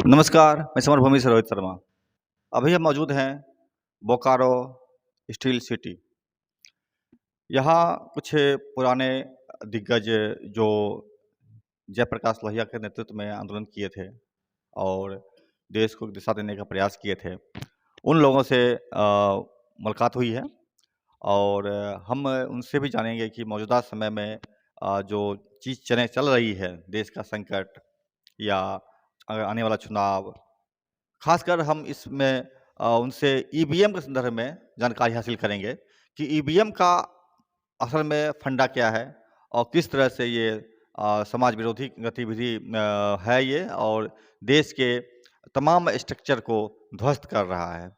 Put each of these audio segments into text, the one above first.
नमस्कार, मैं समरभूमि से रोहित शर्मा। अभी हम मौजूद हैं बोकारो स्टील सिटी। यहाँ कुछ पुराने दिग्गज जो जयप्रकाश लोहिया के नेतृत्व में आंदोलन किए थे और देश को दिशा देने का प्रयास किए थे, उन लोगों से मुलाकात हुई है और हम उनसे भी जानेंगे कि मौजूदा समय में जो चीज़ चल रही है, देश का संकट या आने वाला चुनाव, खासकर हम इसमें उनसे ईवीएम के संदर्भ में जानकारी हासिल करेंगे कि ईवीएम का असल में फंडा क्या है और किस तरह से ये समाज विरोधी गतिविधि है ये और देश के तमाम स्ट्रक्चर को ध्वस्त कर रहा है।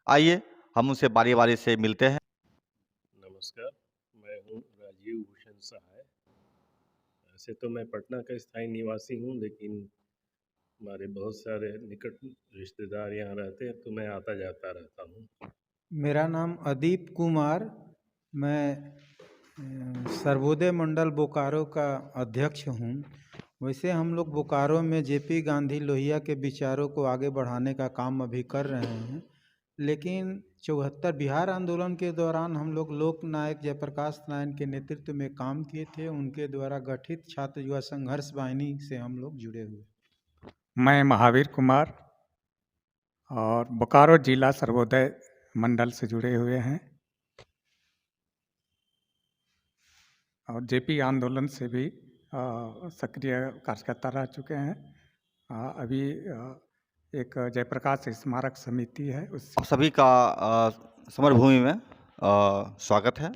आइए हम उनसे बारी-बारी से मिलते हैं। नमस्कार, मैं हूँ राजीव भूषण सहाय। वैसे तो मैं पटना का स्थायी निवासी हूँ, लेकिन हमारे बहुत सारे निकट रिश्तेदार यहाँ रहते हैं, तो मैं आता जाता रहता हूँ। मेरा नाम अदीप कुमार, मैं सर्वोदय मंडल बोकारो का अध्यक्ष हूँ। वैसे हम लोग बोकारो में जेपी गांधी लोहिया के विचारों को आगे बढ़ाने का काम अभी कर रहे हैं, लेकिन 74 बिहार आंदोलन के दौरान हम लोग लोक नायक जयप्रकाश नारायण के नेतृत्व में काम किए थे। उनके द्वारा गठित छात्र युवा संघर्ष वाहिनी से हम लोग जुड़े हुए। मैं महावीर कुमार और बोकारो जिला सर्वोदय मंडल से जुड़े हुए हैं और जेपी आंदोलन से भी सक्रिय कार्यकर्ता रह चुके हैं। अभी एक जयप्रकाश स्मारक समिति है, उस आप सभी का समरभूमि में स्वागत है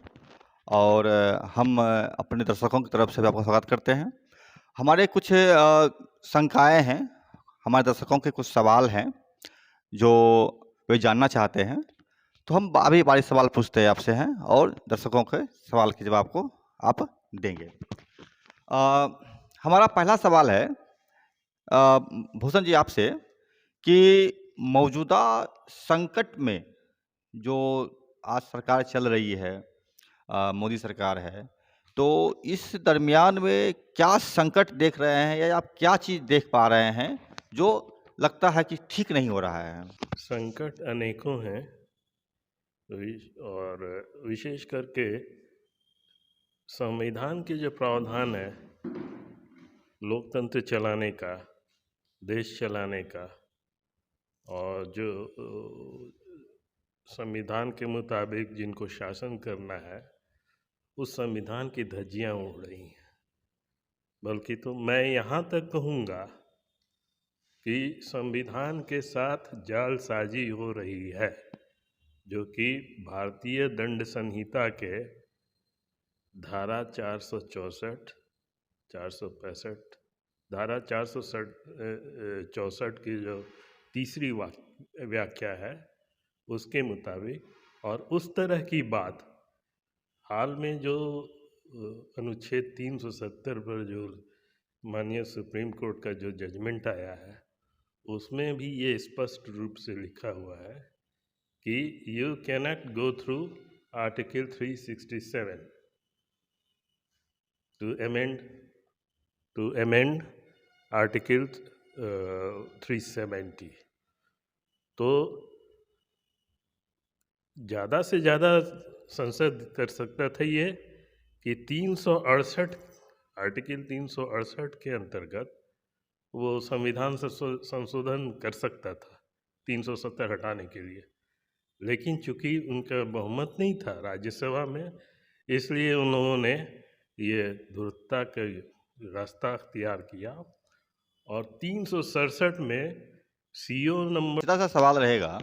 और हम अपने दर्शकों की तरफ से भी आपका स्वागत करते हैं। हमारे कुछ शंकाएँ हैं, हमारे दर्शकों के कुछ सवाल हैं जो वे जानना चाहते हैं, तो हम अभी बारी सवाल पूछते हैं आपसे हैं और दर्शकों के सवाल के जवाब को आप देंगे। हमारा पहला सवाल है भूषण जी आपसे कि मौजूदा संकट में जो आज सरकार चल रही है, मोदी सरकार है, तो इस दरमियान में क्या संकट देख रहे हैं या आप क्या चीज़ देख पा रहे हैं जो लगता है कि ठीक नहीं हो रहा है? संकट अनेकों हैं और विशेष करके संविधान के जो प्रावधान है लोकतंत्र चलाने का, देश चलाने का, और जो संविधान के मुताबिक जिनको शासन करना है, उस संविधान की धज्जियां उड़ रही हैं। बल्कि तो मैं यहाँ तक कहूँगा कि संविधान के साथ जालसाजी हो रही है, जो कि भारतीय दंड संहिता के धारा 464, 465, धारा 464 की जो तीसरी व्याख्या है उसके मुताबिक, और उस तरह की बात हाल में जो अनुच्छेद 370 पर जो माननीय सुप्रीम कोर्ट का जो जजमेंट आया है, उसमें भी ये स्पष्ट रूप से लिखा हुआ है कि you cannot go through article 367 to amend article 370। तो ज़्यादा से ज़्यादा संसद कर सकता था ये कि 368 आर्टिकल 368 के अंतर्गत वो संविधान संशोधन कर सकता था 370 हटाने के लिए, लेकिन चूंकि उनका बहुमत नहीं था राज्यसभा में, इसलिए उन्होंने ये धूर्तता का रास्ता अख्तियार किया और 367 में सीओ नंबर। सीधा सा सवाल रहेगा,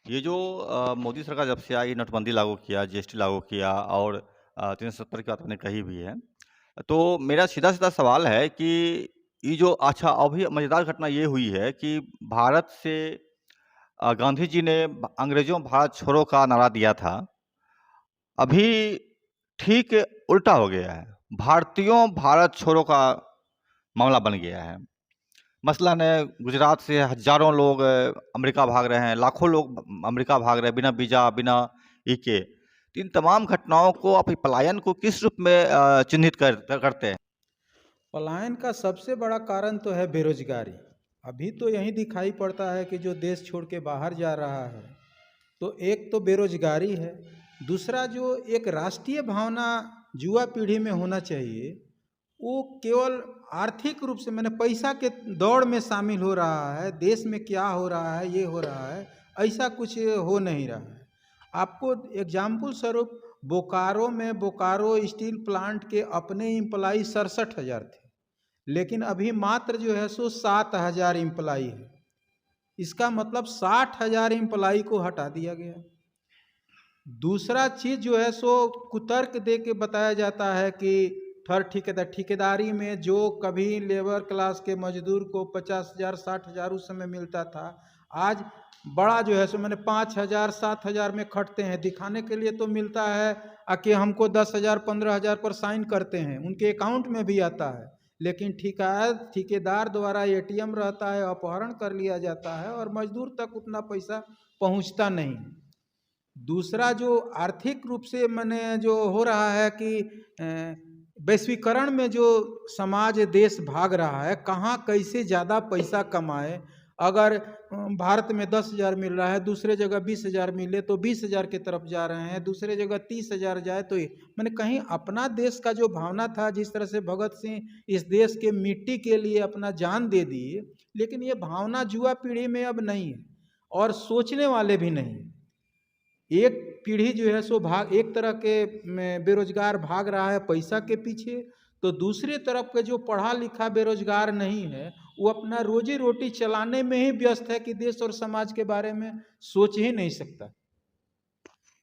ये जो मोदी सरकार जब से आई, नोटबंदी लागू किया, जीएसटी लागू किया और 370 की बात आपने कही भी है, तो मेरा सीधा-सीधा सवाल है कि ये जो अच्छा अभी मज़ेदार घटना ये हुई है कि भारत से गांधी जी ने अंग्रेज़ों भारत छोड़ो का नारा दिया था। अभी ठीक उल्टा हो गया है, भारतीयों भारत छोड़ो का मामला बन गया है। मसलन गुजरात से हज़ारों लोग अमेरिका भाग रहे हैं, लाखों लोग अमेरिका भाग रहे हैं बिना वीज़ा, बिना के। तो इन तमाम घटनाओं को आप पलायन को किस रूप में चिन्हित करते हैं? पलायन का सबसे बड़ा कारण तो है बेरोजगारी। अभी तो यही दिखाई पड़ता है कि जो देश छोड़ के बाहर जा रहा है, तो एक तो बेरोजगारी है, दूसरा जो एक राष्ट्रीय भावना युवा पीढ़ी में होना चाहिए, वो केवल आर्थिक रूप से मैंने पैसा के दौड़ में शामिल हो रहा है, देश में क्या हो रहा है, ये हो रहा है, ऐसा कुछ हो नहीं रहा है। आपको एग्जाम्पल स्वरूप बोकारो में बोकारो स्टील प्लांट के अपने एम्प्लाई 67,000 थे, लेकिन अभी मात्र जो है सो 7,000 एम्प्लाई है। इसका मतलब 60,000 एम्प्लाई को हटा दिया गया। दूसरा चीज जो है सो कुतर्क दे के बताया जाता है कि ठेकेदारी में जो कभी लेबर क्लास के मजदूर को 50,000 60,000 उस समय मिलता था, आज बड़ा जो है सो मैंने 5,000 7,000 में खटते हैं, दिखाने के लिए तो मिलता है कि हमको 10,000 15,000 पर साइन करते हैं, उनके अकाउंट में भी आता है, लेकिन ठेकेदार द्वारा एटीएम रहता है, अपहरण कर लिया जाता है और मजदूर तक उतना पैसा पहुंचता नहीं। दूसरा जो आर्थिक रूप से मैंने जो हो रहा है कि वैश्वीकरण में जो समाज देश भाग रहा है, कहाँ कैसे ज़्यादा पैसा कमाए। अगर भारत में 10,000 मिल रहा है, दूसरे जगह 20,000 मिले तो 20,000 की तरफ जा रहे हैं, दूसरे जगह 30,000 जाए तो मैंने कहीं अपना देश का जो भावना था, जिस तरह से भगत सिंह इस देश के मिट्टी के लिए अपना जान दे दिए, लेकिन ये भावना युवा पीढ़ी में अब नहीं है और सोचने वाले भी नहीं। एक पीढ़ी जो है सो एक तरह के बेरोजगार भाग रहा है पैसा के पीछे, तो दूसरी तरफ के जो पढ़ा लिखा बेरोजगार नहीं है, वो अपना रोजी रोटी चलाने में ही व्यस्त है कि देश और समाज के बारे में सोच ही नहीं सकता।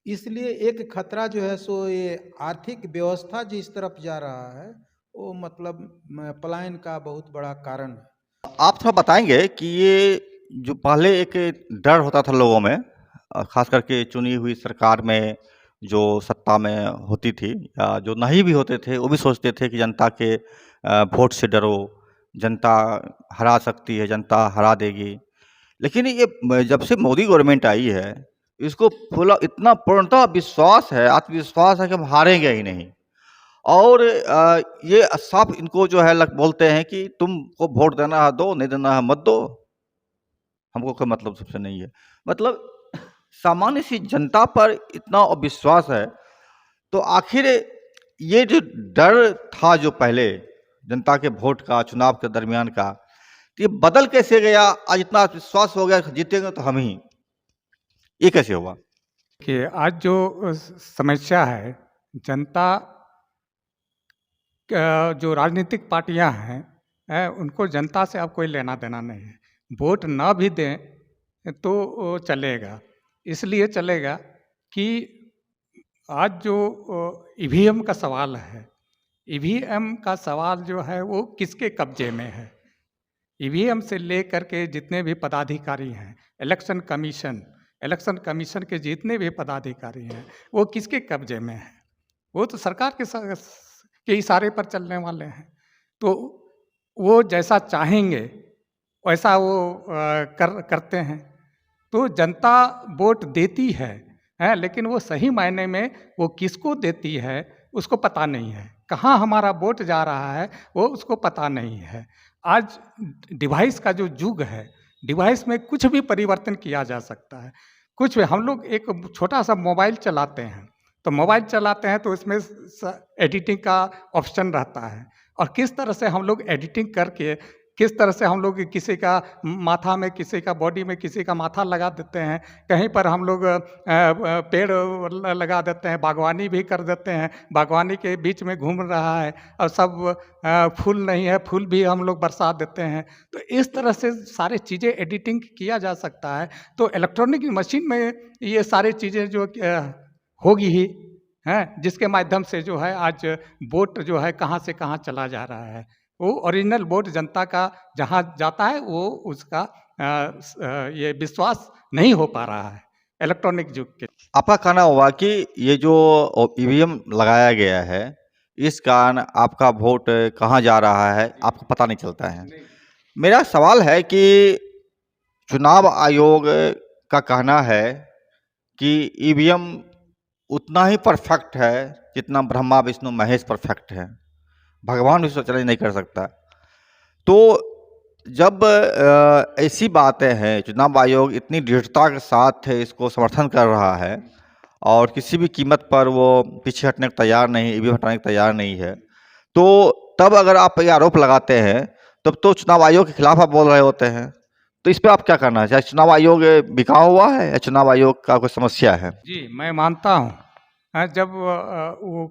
इसलिए एक खतरा जो है सो ये आर्थिक व्यवस्था जिस तरफ जा रहा है, वो मतलब पलायन का बहुत बड़ा कारण है। आप थोड़ा बताएंगे कि ये जो पहले एक डर होता था लोगों में, खास करके चुनी हुई सरकार में जो सत्ता में होती थी, या जो नहीं भी होते थे, वो भी सोचते थे कि जनता के वोट से डरो, जनता हरा सकती है, जनता हरा देगी। लेकिन ये जब से मोदी गवर्नमेंट आई है, इसको फुला इतना पूर्णतः विश्वास है, आत्मविश्वास है कि हम हारेंगे ही नहीं। और ये साफ इनको जो है बोलते हैं कि तुमको वोट देना है दो, नहीं देना है मत दो, हमको कोई मतलब सबसे नहीं है। मतलब सामान्य सी जनता पर इतना अविश्वास है, तो आखिर ये जो डर था जो पहले जनता के वोट का, चुनाव के दरमियान का, ये बदल कैसे गया? आज इतना विश्वास हो गया जीतेंगे तो हम ही, ये कैसे हुआ? कि आज जो समस्या है, जनता जो राजनीतिक पार्टियां हैं, उनको जनता से अब कोई लेना देना नहीं है। वोट ना भी दें तो चलेगा, इसलिए चलेगा कि आज जो ईवीएम का सवाल है, ईवीएम का सवाल जो है वो किसके कब्जे में है। ईवीएम से लेकर के जितने भी पदाधिकारी हैं, इलेक्शन कमीशन के जितने भी पदाधिकारी हैं, वो किसके कब्जे में है? वो तो सरकार के इशारे पर चलने वाले हैं। तो वो जैसा चाहेंगे वैसा वो करते हैं। तो जनता वोट देती है, लेकिन वो सही मायने में वो किसको देती है उसको पता नहीं है। कहाँ हमारा वोट जा रहा है वो उसको पता नहीं है। आज डिवाइस का जो युग है, डिवाइस में कुछ भी परिवर्तन किया जा सकता है। कुछ भी, हम लोग एक छोटा सा मोबाइल चलाते हैं, तो मोबाइल चलाते हैं तो इसमें एडिटिंग का ऑप्शन रहता है, और किस तरह से हम लोग एडिटिंग करके, किस तरह से हम लोग किसी का माथा में, किसी का बॉडी में, किसी का माथा लगा देते हैं, कहीं पर हम लोग पेड़ लगा देते हैं, बागवानी भी कर देते हैं, बागवानी के बीच में घूम रहा है और सब फूल नहीं है, फूल भी हम लोग बरसा देते हैं। तो इस तरह से सारी चीज़ें एडिटिंग किया जा सकता है। तो इलेक्ट्रॉनिक मशीन में ये सारी चीज़ें जो होगी ही हैं, जिसके माध्यम से जो है आज वोट जो है कहाँ से कहाँ चला जा रहा है। वो ओरिजिनल वोट जनता का जहाँ जाता है वो उसका ये विश्वास नहीं हो पा रहा है इलेक्ट्रॉनिक युग के। आपका कहना होगा कि ये जो ईवीएम लगाया गया है, इस कारण आपका वोट कहाँ जा रहा है आपको पता नहीं चलता है। मेरा सवाल है कि चुनाव आयोग का कहना है कि ईवीएम उतना ही परफेक्ट है जितना ब्रह्मा विष्णु महेश परफेक्ट है, भगवान भी उसको चैलेंज नहीं कर सकता। तो जब ऐसी बातें हैं, चुनाव आयोग इतनी दृढ़ता के साथ इसको समर्थन कर रहा है और किसी भी कीमत पर वो पीछे हटने को तैयार नहीं, ईवीएम हटाने को तैयार नहीं है, तो तब अगर आप ये आरोप लगाते हैं, तब तो चुनाव आयोग के खिलाफ आप बोल रहे होते हैं। तो इस पे आप क्या करना चाहे? चुनाव आयोग बिकाऊ हुआ है या चुनाव आयोग का कोई समस्या है? जी, मैं मानता हूँ। जब वो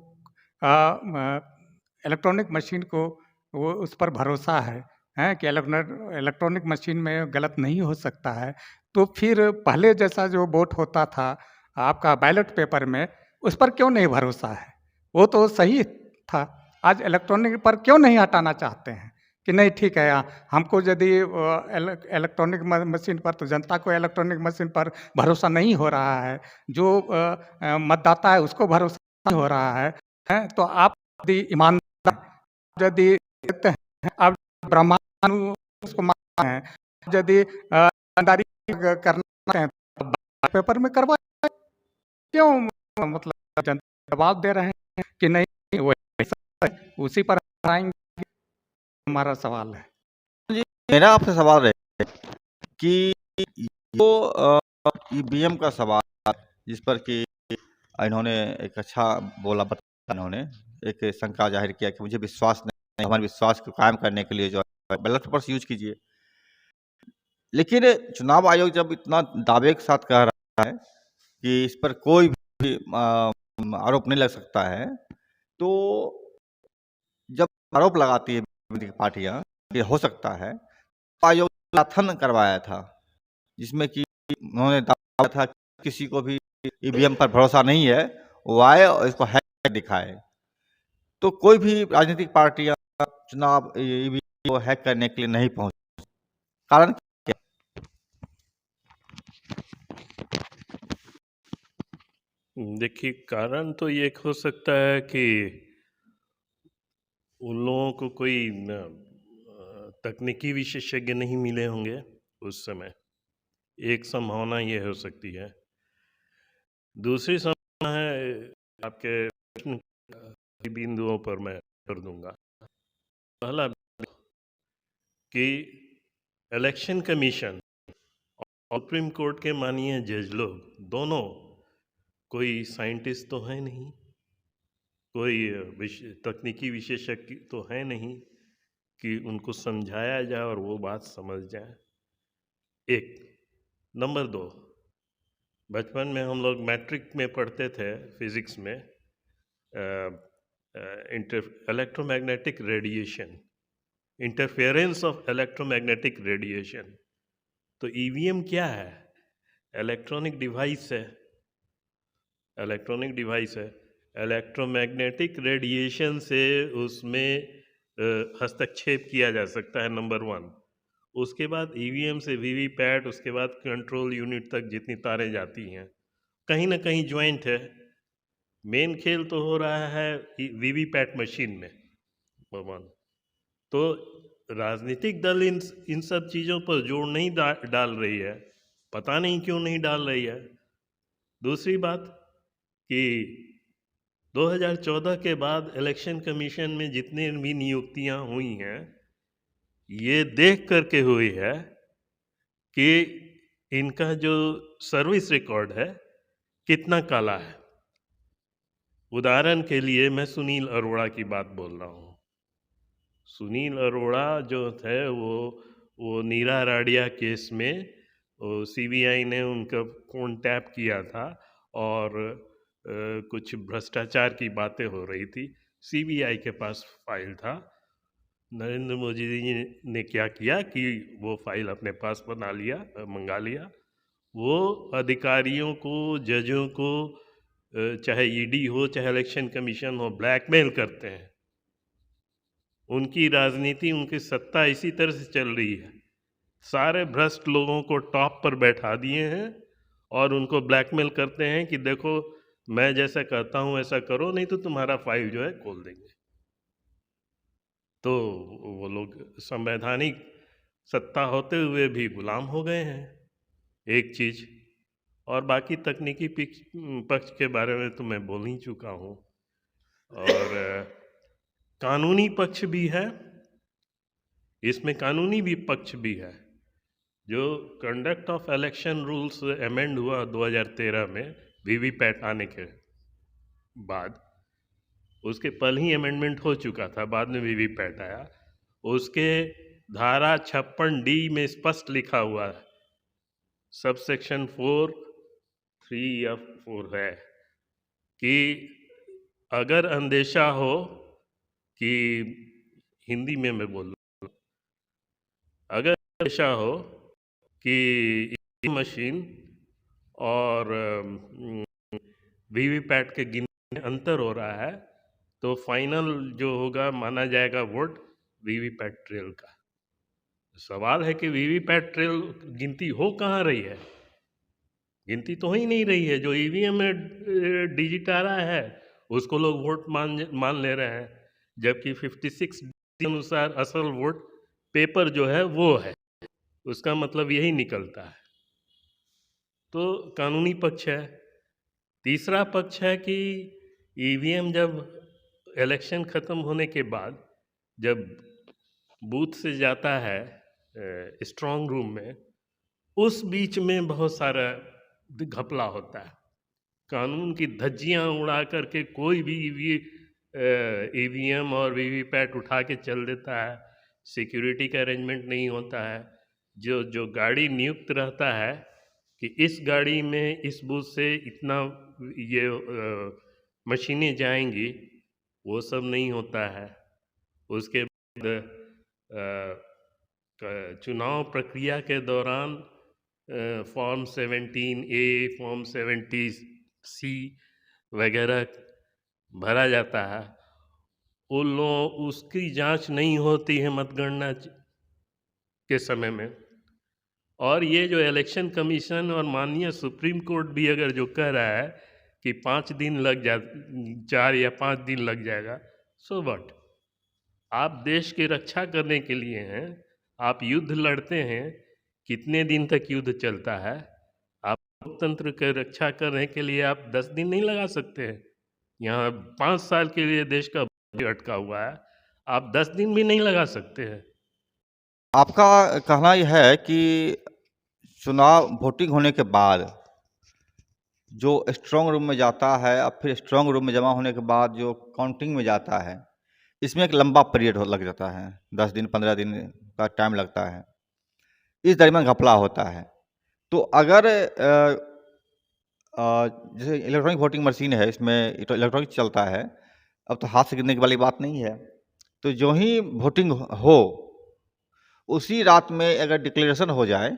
इलेक्ट्रॉनिक मशीन को वो उस पर भरोसा है कि इलेक्ट्रॉनिक मशीन में गलत नहीं हो सकता है, तो फिर पहले जैसा जो वोट होता था आपका बैलेट पेपर में, उस पर क्यों नहीं भरोसा है? वो तो सही था। आज इलेक्ट्रॉनिक पर क्यों नहीं हटाना चाहते हैं कि नहीं ठीक है, हमको यदि इलेक्ट्रॉनिक मशीन पर, तो जनता को इलेक्ट्रॉनिक मशीन पर भरोसा नहीं हो रहा है, जो मतदाता है उसको भरोसा नहीं हो रहा है, तो आप यदि ईमानदार यदि कहते हैं, आप ब्रह्मांड उसको मानते हैं, यदि ईमानदारी करना है तो पेपर में करवाए, क्यों मतलब जनता जवाब दे रहे हैं कि नहीं वो ऐसा है, उसी पर आएंगे। हमारा सवाल है। मेरा आपसे सवाल है कि जो ईवीएम का सवाल, जिस पर कि इन्होंने एक अच्छा बोला, बताया इन्होंने, एक शंका जाहिर किया कि मुझे विश्वास नहीं, हमारे विश्वास को कायम करने के लिए जो है बैलेट पेपर्स यूज कीजिए। लेकिन चुनाव आयोग जब इतना दावे के साथ कह रहा है कि इस पर कोई भी आरोप नहीं लग सकता है, तो जब आरोप लगाती है विपक्षी पार्टियां ये हो सकता है, तो आयोग ने मैराथन करवाया था, जिसमें कि उन्होंने दावा था कि किसी को भी ईवीएम पर भरोसा नहीं है, वो आए और इसको हैक दिखाए। तो कोई भी राजनीतिक पार्टियां चुनाव ईवीएम को हैक करने के लिए नहीं पहुंची। कारण क्या? देखिए, कारण तो ये हो सकता है कि उन लोगों को कोई तकनीकी विशेषज्ञ नहीं मिले होंगे उस समय। एक संभावना ये हो सकती है। दूसरी संभावना है, आपके प्रश्न के बिंदुओं पर मैं कर दूंगा। पहला कि इलेक्शन कमीशन और सुप्रीम कोर्ट के माननीय जज लोग दोनों कोई साइंटिस्ट तो है नहीं, कोई तकनीकी विशेषज्ञ तो है नहीं कि उनको समझाया जाए और वो बात समझ जाए। एक नंबर 2, बचपन में हम लोग मैट्रिक में पढ़ते थे फिजिक्स में electromagnetic radiation, interference of electromagnetic radiation. तो ईवीएम क्या है? इलेक्ट्रॉनिक डिवाइस है, इलेक्ट्रॉनिक डिवाइस है। इलेक्ट्रोमैग्नेटिक रेडिएशन से उसमें हस्तक्षेप किया जा सकता है, नंबर 1। उसके बाद ईवीएम से वीवीपैट, उसके बाद कंट्रोल यूनिट तक जितनी तारें जाती हैं, कहीं ना कहीं ज्वाइंट है। मेन खेल तो हो रहा है वीवीपैट मशीन में, भगवान। तो राजनीतिक दल इन सब चीज़ों पर जोर नहीं डाल रही है, पता नहीं क्यों नहीं डाल रही है। दूसरी बात कि 2014 के बाद इलेक्शन कमीशन में जितने भी नियुक्तियां हुई हैं, ये देख करके हुई है कि इनका जो सर्विस रिकॉर्ड है कितना काला है। उदाहरण के लिए मैं सुनील अरोड़ा की बात बोल रहा हूँ। सुनील अरोड़ा जो थे वो नीरा राडिया केस में सीबीआई ने उनका फ़ोन टैप किया था और कुछ भ्रष्टाचार की बातें हो रही थी। सीबीआई के पास फाइल था। नरेंद्र मोदी जी ने क्या किया कि वो फाइल अपने पास बना लिया, मंगा लिया। वो अधिकारियों को, जजों को, चाहे ईडी हो चाहे इलेक्शन कमीशन हो, ब्लैकमेल करते हैं। उनकी राजनीति, उनकी सत्ता इसी तरह से चल रही है। सारे भ्रष्ट लोगों को टॉप पर बैठा दिए हैं और उनको ब्लैकमेल करते हैं कि देखो मैं जैसा कहता हूं ऐसा करो, नहीं तो तुम्हारा फाइल जो है खोल देंगे। तो वो लोग संवैधानिक सत्ता होते हुए भी गुलाम हो गए हैं, एक चीज। और बाकी तकनीकी पक्ष के बारे में तो मैं बोल ही चुका हूँ। और कानूनी पक्ष भी है इसमें कानूनी भी पक्ष भी है। जो conduct of election rules amend हुआ 2013 में वीवीपैट आने के बाद, उसके पहले ही अमेंडमेंट हो चुका था, बाद में वीवीपैट आया। उसके धारा 56D में स्पष्ट लिखा हुआ है, सब सेक्शन 4(3)(f)(4) है कि अगर अंदेशा हो कि, हिंदी में मैं बोल रहा हूं, अगर अंदेशा हो कि मशीन और वीवीपैट के गिनती में अंतर हो रहा है, तो फाइनल जो होगा माना जाएगा वोट वीवीपैट ट्रेल का। सवाल है कि वीवीपैट ट्रेल गिनती हो कहाँ रही है? गिनती तो हो ही नहीं रही है। जो ईवीएम में डिजिट आ रहा है उसको लोग वोट मान ले रहे हैं, जबकि 56 के अनुसार असल वोट पेपर जो है वो है। उसका मतलब यही निकलता है। तो कानूनी पक्ष है। तीसरा पक्ष है कि ईवीएम जब इलेक्शन ख़त्म होने के बाद जब बूथ से जाता है स्ट्रांग रूम में, उस बीच में बहुत सारा घपला होता है। कानून की धज्जियां उड़ा करके कोई भी ईवीएम और वीवीपैट उठा के चल देता है। सिक्योरिटी का अरेंजमेंट नहीं होता है। जो गाड़ी नियुक्त रहता है कि इस गाड़ी में इस बूथ से इतना ये मशीनें जाएंगी, वो सब नहीं होता है। उसके बाद चुनाव प्रक्रिया के दौरान फॉर्म 17A, फॉर्म 70C वगैरह भरा जाता है। उन लोगों उसकी जांच नहीं होती है मतगणना के समय में। और ये जो इलेक्शन कमीशन और माननीय सुप्रीम कोर्ट भी अगर जो कह रहा है कि 4 या 5 दिन लग जाएगा, सो व्हाट? आप देश की रक्षा करने के लिए हैं, आप युद्ध लड़ते हैं। कितने दिन तक युद्ध चलता है? आप लोकतंत्र की रक्षा करने के लिए आप 10 दिन नहीं लगा सकते हैं। यहाँ 5 साल के लिए देश का बजट अटका हुआ है, आप 10 दिन भी नहीं लगा सकते हैं। आपका कहना यह है कि चुनाव वोटिंग होने के बाद जो स्ट्रांग रूम में जाता है और फिर स्ट्रांग रूम में जमा होने के बाद जो काउंटिंग में जाता है, इसमें एक लंबा पीरियड लग जाता है। 10 दिन 15 दिन का टाइम लगता है। इस दरमियान घपला होता है। तो अगर जैसे इलेक्ट्रॉनिक वोटिंग मशीन है, इसमें इलेक्ट्रॉनिक चलता है, अब तो हाथ से गिनने वाली बात नहीं है। तो जो ही वोटिंग हो, उसी रात में अगर डिक्लेरेशन हो जाए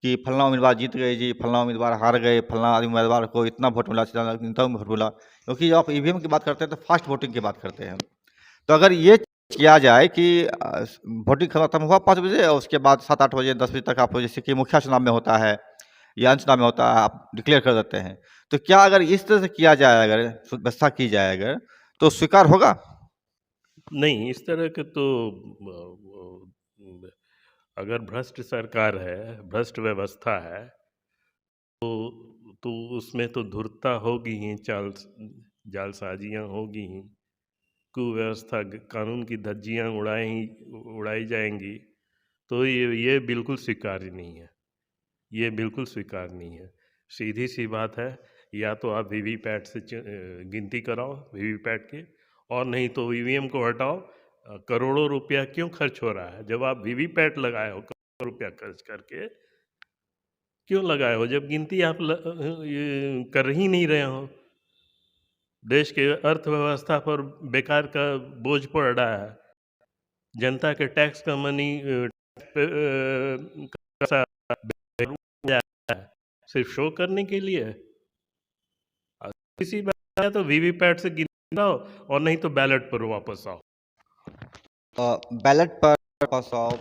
कि फलना उम्मीदवार जीत गए जी, फलना उम्मीदवार हार गए, फलना उम्मीदवार को इतना वोट मिला, इतना वोट मिला, क्योंकि जब आप ईवीएम की बात करते हैं तो फास्ट वोटिंग की बात करते हैं। तो अगर ये किया जाए कि वोटिंग खत्म हुआ 5 बजे और उसके बाद 7-8 बजे 10 बजे तक आप, जैसे कि मुखिया चुनाव में होता है या अंश चुनाव में होता है, आप डिक्लेयर कर देते हैं, तो क्या अगर इस तरह से किया जाए, अगर व्यवस्था की जाए अगर, तो स्वीकार होगा? नहीं, इस तरह के तो अगर भ्रष्ट सरकार है, भ्रष्ट व्यवस्था है, तो उसमें तो धूर्तता होगी ही, जालसाजियाँ होगी ही, कुव्यवस्था, कानून की धज्जियाँ उड़ाई जाएंगी। तो ये बिल्कुल स्वीकार्य नहीं है। ये बिल्कुल स्वीकार नहीं है। सीधी सी बात है, या तो आप वीवीपैट से गिनती कराओ वीवीपैट के, और नहीं तो ईवीएम को हटाओ। करोड़ों रुपया क्यों खर्च हो रहा है? जब आप वीवीपैट लगाए हो करोड़ों रुपया खर्च करके, क्यों लगाए हो जब गिनती आप कर ही नहीं रहे हो? देश के अर्थव्यवस्था पर बेकार का बोझ पड़ रहा है। जनता के टैक्स का मनी सिर्फ शो करने के लिए। किसी बात है तो वीवीपैट से गिनाओ, और नहीं तो बैलेट पर वापस आओ। बैलेट पर वापस आओ,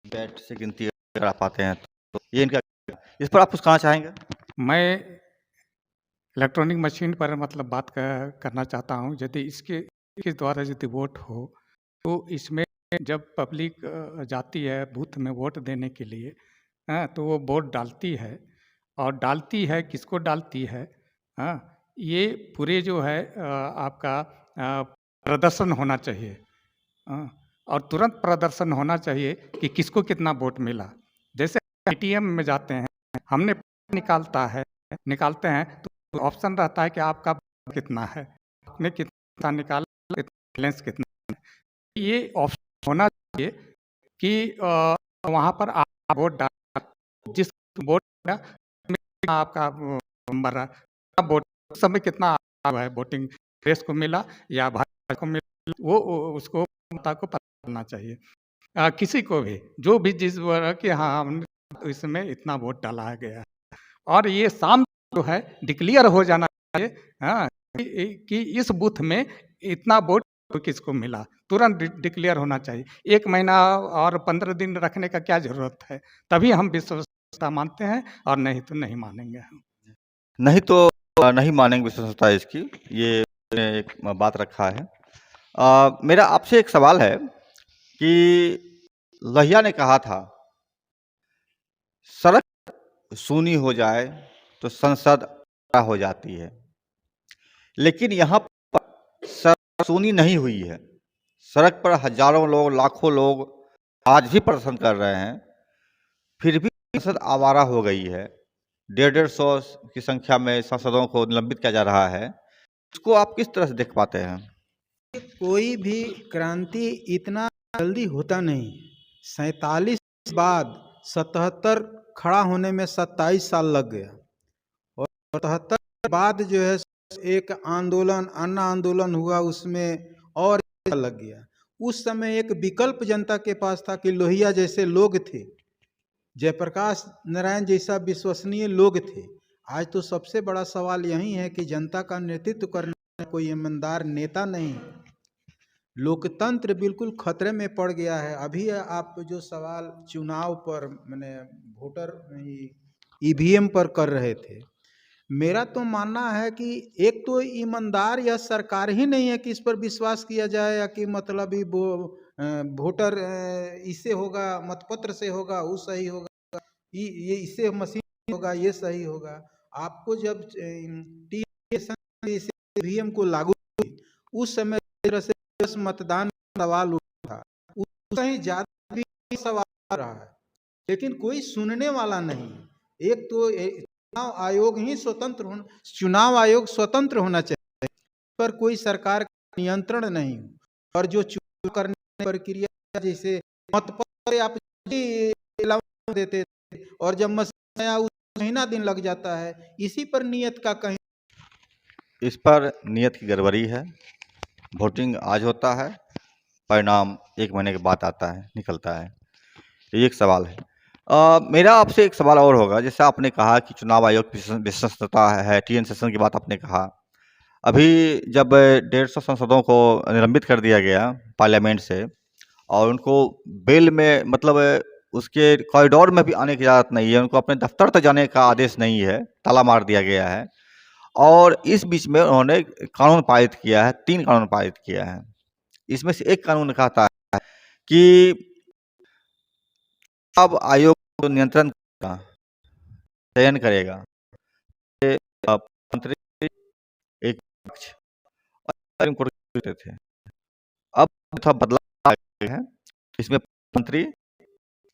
बैलेट से गिनती करा पाते हैं, तो ये इनका, इस पर आप कुछ कहना चाहेंगे? मैं इलेक्ट्रॉनिक मशीन पर मतलब बात करना चाहता हूँ। यदि इसके द्वारा यदि वोट हो, तो इसमें जब पब्लिक जाती है बूथ में वोट देने के लिए, तो वो वोट डालती है, और डालती है किसको डालती है, ये पूरे जो है आपका प्रदर्शन होना चाहिए। और तुरंत प्रदर्शन होना चाहिए कि किसको कितना वोट मिला। जैसे एटीएम में जाते हैं, हमने निकालते हैं तो ऑप्शन रहता है कि आपका कितना है, आपने कितना निकाला, बैलेंस कितना है। ये ऑप्शन होना चाहिए कि वहाँ पर आप वोट डाल, जिस वोट डाला, आपका नंबर है, आप वोट उस समय कितना आया है, वोटिंग प्रेस को मिला या भाजपा को मिला, वो उसको जनता को पता करना चाहिए। किसी को भी, जो भी जिस वर्ग के, हाँ हमने इसमें इतना वोट डाला गया है, और ये शाम जो है डिक्लेयर हो जाना चाहिए, हाँ, कि इस बूथ में इतना वोट किसको मिला, तुरंत डिक्लेयर होना चाहिए। 1 महीना और 15 दिन रखने का क्या जरूरत है? तभी हम विश्वसनीयता मानते हैं, और नहीं तो नहीं मानेंगे हम। नहीं तो नहीं मानेंगे विश्वसनीयता इसकी, ये मैंने एक बात रखा है। मेरा आपसे एक सवाल है कि लोहिया ने कहा था सड़क सूनी हो जाए तो संसद हो जाती है, लेकिन यहाँ पर सड़क सूनी नहीं हुई है। सड़क पर हजारों लोग, लाखों लोग आज भी प्रदर्शन कर रहे हैं, फिर भी संसद आवारा हो गई है। 150-150 की संख्या में सांसदों को निलंबित किया जा रहा है। इसको आप किस तरह से देख पाते हैं? कोई भी क्रांति इतना जल्दी होता नहीं। 47 बाद 77 खड़ा होने में 27 साल लग गया, और 77 बाद जो है एक आंदोलन, अन्ना आंदोलन हुआ, उसमें और लग गया। उस समय एक विकल्प जनता के पास था कि लोहिया जैसे लोग थे, जयप्रकाश नारायण जैसा विश्वसनीय लोग थे। आज तो सबसे बड़ा सवाल यही है कि जनता का नेतृत्व करने कोई ईमानदार नेता नहीं। लोकतंत्र बिल्कुल खतरे में पड़ गया है। अभी आप जो सवाल चुनाव पर, मैंने वोटर ईवीएम पर कर रहे थे, मेरा तो मानना है कि एक तो ईमानदार या सरकार ही नहीं है कि इस पर विश्वास किया जाए, या कि मतलब ही वो वोटर इससे होगा, मतपत्र से होगा, वो सही होगा, ये इससे मशीन होगा, ये सही होगा। आपको जब ईवीएम को लागू उस समय तरह से मतदान सवाल उठा, उससे ही ज्यादा भी सवाल आ रहा है, लेकिन कोई सुनने वाला नहीं। एक तो चुनाव आयोग ही स्वतंत्र होना, चुनाव आयोग स्वतंत्र होना चाहिए, पर कोई सरकार का नियंत्रण नहीं। और जो चुनाव करने की प्रक्रिया, जैसे मतपत्र आप देते थे, और जब मशीन आया महीना दिन लग जाता है, इसी पर नियत का कहीं, इस पर नियत की गड़बड़ी है। वोटिंग आज होता है, परिणाम 1 महीने के बाद आता है, निकलता है। ये एक सवाल है। मेरा आपसे एक सवाल और होगा, जैसे आपने कहा कि चुनाव आयोग की विश्वसनीयता है, टीएन सेशन की बात आपने कहा। अभी जब 150 सांसदों को निलंबित कर दिया गया पार्लियामेंट से, और उनको बेल में, मतलब उसके कॉरिडोर में भी आने की इजाज़त नहीं है, उनको अपने दफ्तर तक जाने का आदेश नहीं है, ताला मार दिया गया है। और इस बीच में उन्होंने कानून पारित किया है, 3 कानून पारित किया है। इसमें से एक कानून कहता है कि अब आयोग को नियंत्रण का चयन करेगा मंत्री, एक पक्ष, सुप्रीम कोर्ट के थे। अब थोड़ा बदलाव आ गए हैं, इसमें मंत्री,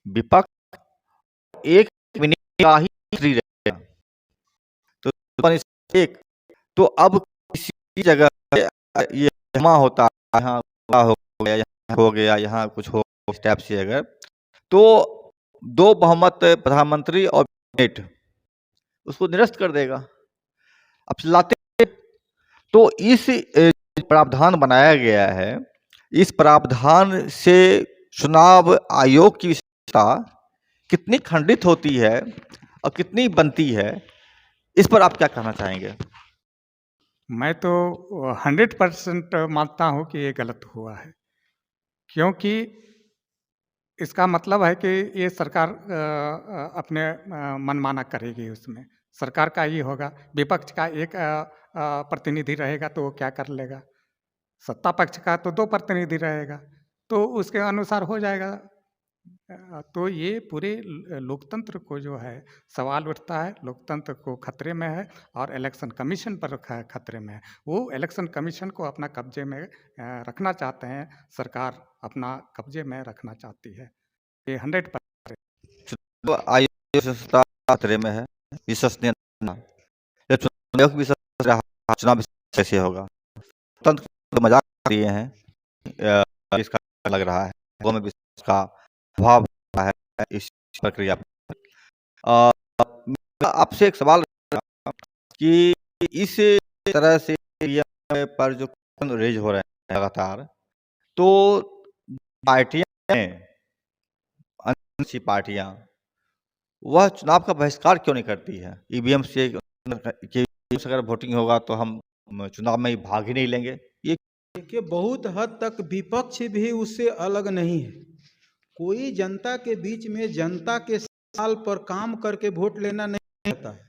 विपक्ष, एक मिनट का ही फ्री रहेगा। तो एक तो अब किसी जगह ये जमा होता है, यहाँ हो गया, यहाँ हो गया, यहाँ कुछ हो, इस टाइप से अगर, तो 2 बहुमत प्रधानमंत्री और कैबिनेट उसको निरस्त कर देगा। अब चिल्लाते, तो इस प्रावधान बनाया गया है, इस प्रावधान से चुनाव आयोग की विशेषता कितनी खंडित होती है और कितनी बनती है, इस पर आप क्या कहना चाहेंगे? मैं तो 100% मानता हूँ कि ये गलत हुआ है, क्योंकि इसका मतलब है कि ये सरकार अपने मनमाना करेगी। उसमें सरकार का ही होगा, विपक्ष का एक प्रतिनिधि रहेगा तो वो क्या कर लेगा, सत्ता पक्ष का तो 2 प्रतिनिधि रहेगा, तो उसके अनुसार हो जाएगा। तो ये पूरे लोकतंत्र को जो है सवाल उठता है, लोकतंत्र को खतरे में है और इलेक्शन कमीशन पर खतरे में है। वो इलेक्शन कमीशन को अपना कब्जे में रखना चाहते हैं, सरकार अपना कब्जे में रखना चाहती है। ये 100% चुनाव आयोग की विश्वसनीयता खतरे में है, विश्वसनीयता जब चुनाव आयोग की विश्वसनीयता रहा, चुनाव कैसे होगा? तंत्र तो मजाक दिए हैं, इसका लग रहा है लोगों में विश्वास का अभाव हो रहा है इस प्रक्रिया पर। मेरा आपसे एक सवाल कि इस तरह से ईवीएम पर जो रेज हो रहे हैं लगातार, तो पार्टियां हैं, अच्छी पार्टियां, वह चुनाव का बहिष्कार क्यों नहीं करती है? ईवीएम से अगर वोटिंग होगा तो हम चुनाव में भाग ही नहीं लेंगे, ये देखिए बहुत हद तक विपक्ष भी उससे अलग नहीं है। कोई जनता के बीच में जनता के सवाल पर काम करके वोट लेना नहीं होता है।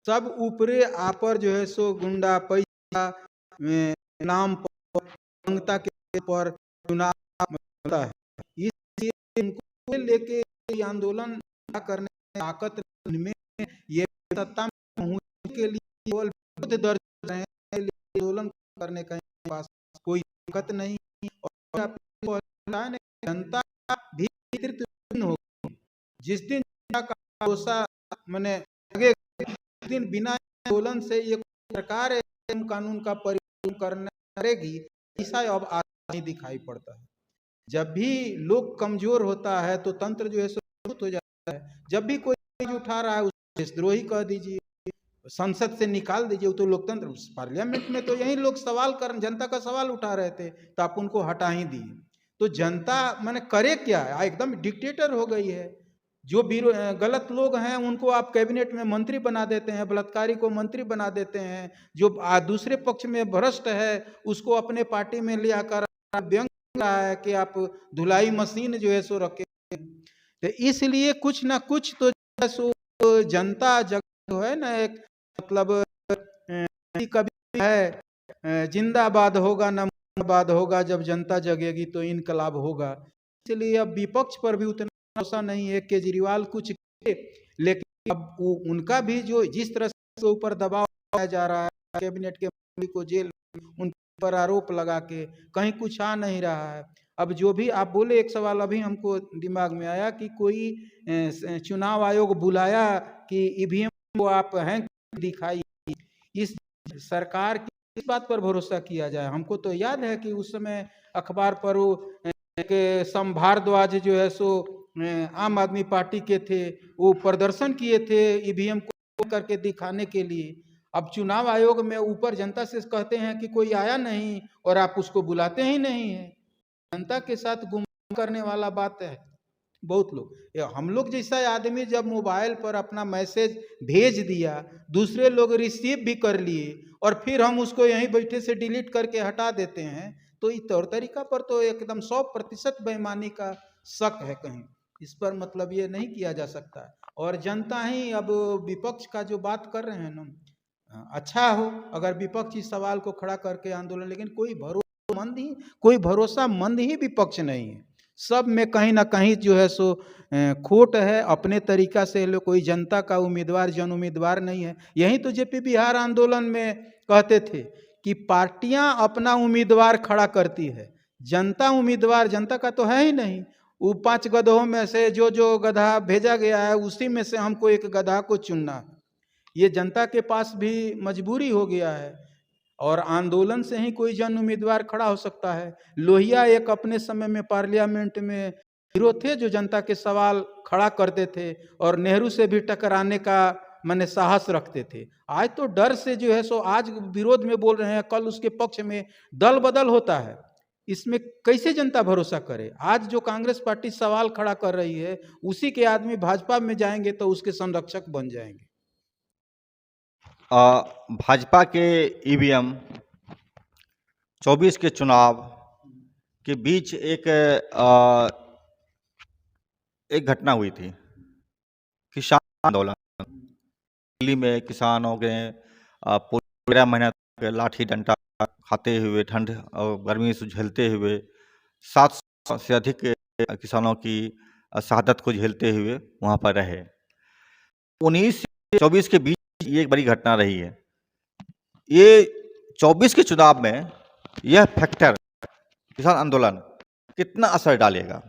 सब ऊपरे आपर जो है सो गुंडा पैसा नाम पर जनता के पर चुनाव होता है। इसलिए इनको लेके ये आंदोलन करने की ताकत इनमें, ये सत्ता में पहुंचने के लिए केवल विरोध दर्ज कर रहे हैं, आंदोलन करने का इनके पास कोई ताकत नहीं। और जनता भी नेतृत्व होगी। जिस दिन जनता का भरोसा मैंने आगे दिन बिना आंदोलन से ये सरकार कानून का परिवर्तन करना करेगी, ऐसा अब आज नहीं दिखाई पड़ता है। जब भी लोग कमजोर होता है तो तंत्र जो है मजबूत हो जाता है। जब भी कोई चीज उठा रहा है उसको देशद्रोही कह दीजिए, संसद से निकाल दीजिए, तो लोकतंत्र। पार्लियामेंट में तो यही लोग सवाल कर जनता का सवाल उठा रहे थे तो आप उनको हटा ही दिए। तो जनता मैंने करे क्या है, एकदम डिक्टेटर हो गई है। जो गलत लोग हैं उनको आप कैबिनेट में मंत्री बना देते हैं, बलात्कारी को मंत्री बना देते हैं, जो दूसरे पक्ष में भ्रष्ट है उसको अपने पार्टी में ले आकर व्यंग रहा है कि आप धुलाई मशीन जो है सो रखे। तो इसलिए कुछ ना कुछ तो सो जनता जो है ना, एक मतलब कभी है जिंदाबाद होगा ना मुर्दाबाद होगा, जब जनता जगेगी तो इनकलाब होगा। इसलिए अब विपक्ष पर भी उतना भरोसा नहीं है। केजरीवाल कुछ लेकिन अब उनका भी जो जिस तरह से ऊपर दबाव लगाया जा रहा है, कैबिनेट के मंत्री को जेल उन पर आरोप लगा के, कहीं कुछ आ नहीं रहा है। अब जो भी आप बोले, एक सवाल अभी हमको दिमाग में आया कि कोई चुनाव आयोग बुलाया कि ईवीएम को आप हैंक दिखाई, इस सरकार की इस बात पर भरोसा किया जाए? हमको तो याद है कि उस समय अखबार पर वो सम भारद्वाज जो है सो आम आदमी पार्टी के थे, वो प्रदर्शन किए थे ईवीएम को करके दिखाने के लिए। अब चुनाव आयोग में ऊपर जनता से कहते हैं कि कोई आया नहीं और आप उसको बुलाते ही नहीं है। जनता के साथ गुमराह करने वाला बात है। बहुत लोग, हम लोग जैसा आदमी जब मोबाइल पर अपना मैसेज भेज दिया, दूसरे लोग रिसीव भी कर लिए और फिर हम उसको यहीं बैठे से डिलीट करके हटा देते हैं, तो इस तौर तरीका पर तो एकदम 100% बेईमानी का शक है कहीं। इस पर मतलब ये नहीं किया जा सकता। और जनता ही अब विपक्ष का जो बात कर रहे हैं ना, अच्छा हो अगर विपक्ष इस सवाल को खड़ा करके आंदोलन, लेकिन कोई भरोसामंद ही विपक्ष नहीं है। सब में कहीं ना कहीं जो है सो खोट है। अपने तरीका से लोग, कोई जनता का उम्मीदवार जन उम्मीदवार नहीं है। यही तो जेपी बिहार आंदोलन में कहते थे कि पार्टियां अपना उम्मीदवार खड़ा करती है, जनता उम्मीदवार जनता का तो है ही नहीं। वो 5 गधों में से जो गधा भेजा गया है उसी में से हमको एक गधा को चुनना है। ये जनता के पास भी मजबूरी हो गया है। और आंदोलन से ही कोई जन उम्मीदवार खड़ा हो सकता है। लोहिया एक अपने समय में पार्लियामेंट में हीरो थे, जो जनता के सवाल खड़ा करते थे और नेहरू से भी टकराने का माने साहस रखते थे। आज तो डर से जो है सो आज विरोध में बोल रहे हैं, कल उसके पक्ष में दल बदल होता है। इसमें कैसे जनता भरोसा करे? आज जो कांग्रेस पार्टी सवाल खड़ा कर रही है, उसी के आदमी भाजपा में जाएंगे तो उसके संरक्षक बन जाएंगे। भाजपा के ईवीएम 24 के चुनाव के बीच एक घटना हुई थी, किसान आंदोलन। दिल्ली में किसानों के पूरे 13 महीने तक लाठी डंडा खाते हुए, ठंड और गर्मी से झेलते हुए 700 से अधिक किसानों की शहादत को झेलते हुए वहाँ पर रहे। 19 से 24 के बीच ये एक बड़ी घटना रही है। ये 24 के चुनाव में यह फैक्टर किसान आंदोलन कितना असर डालेगा?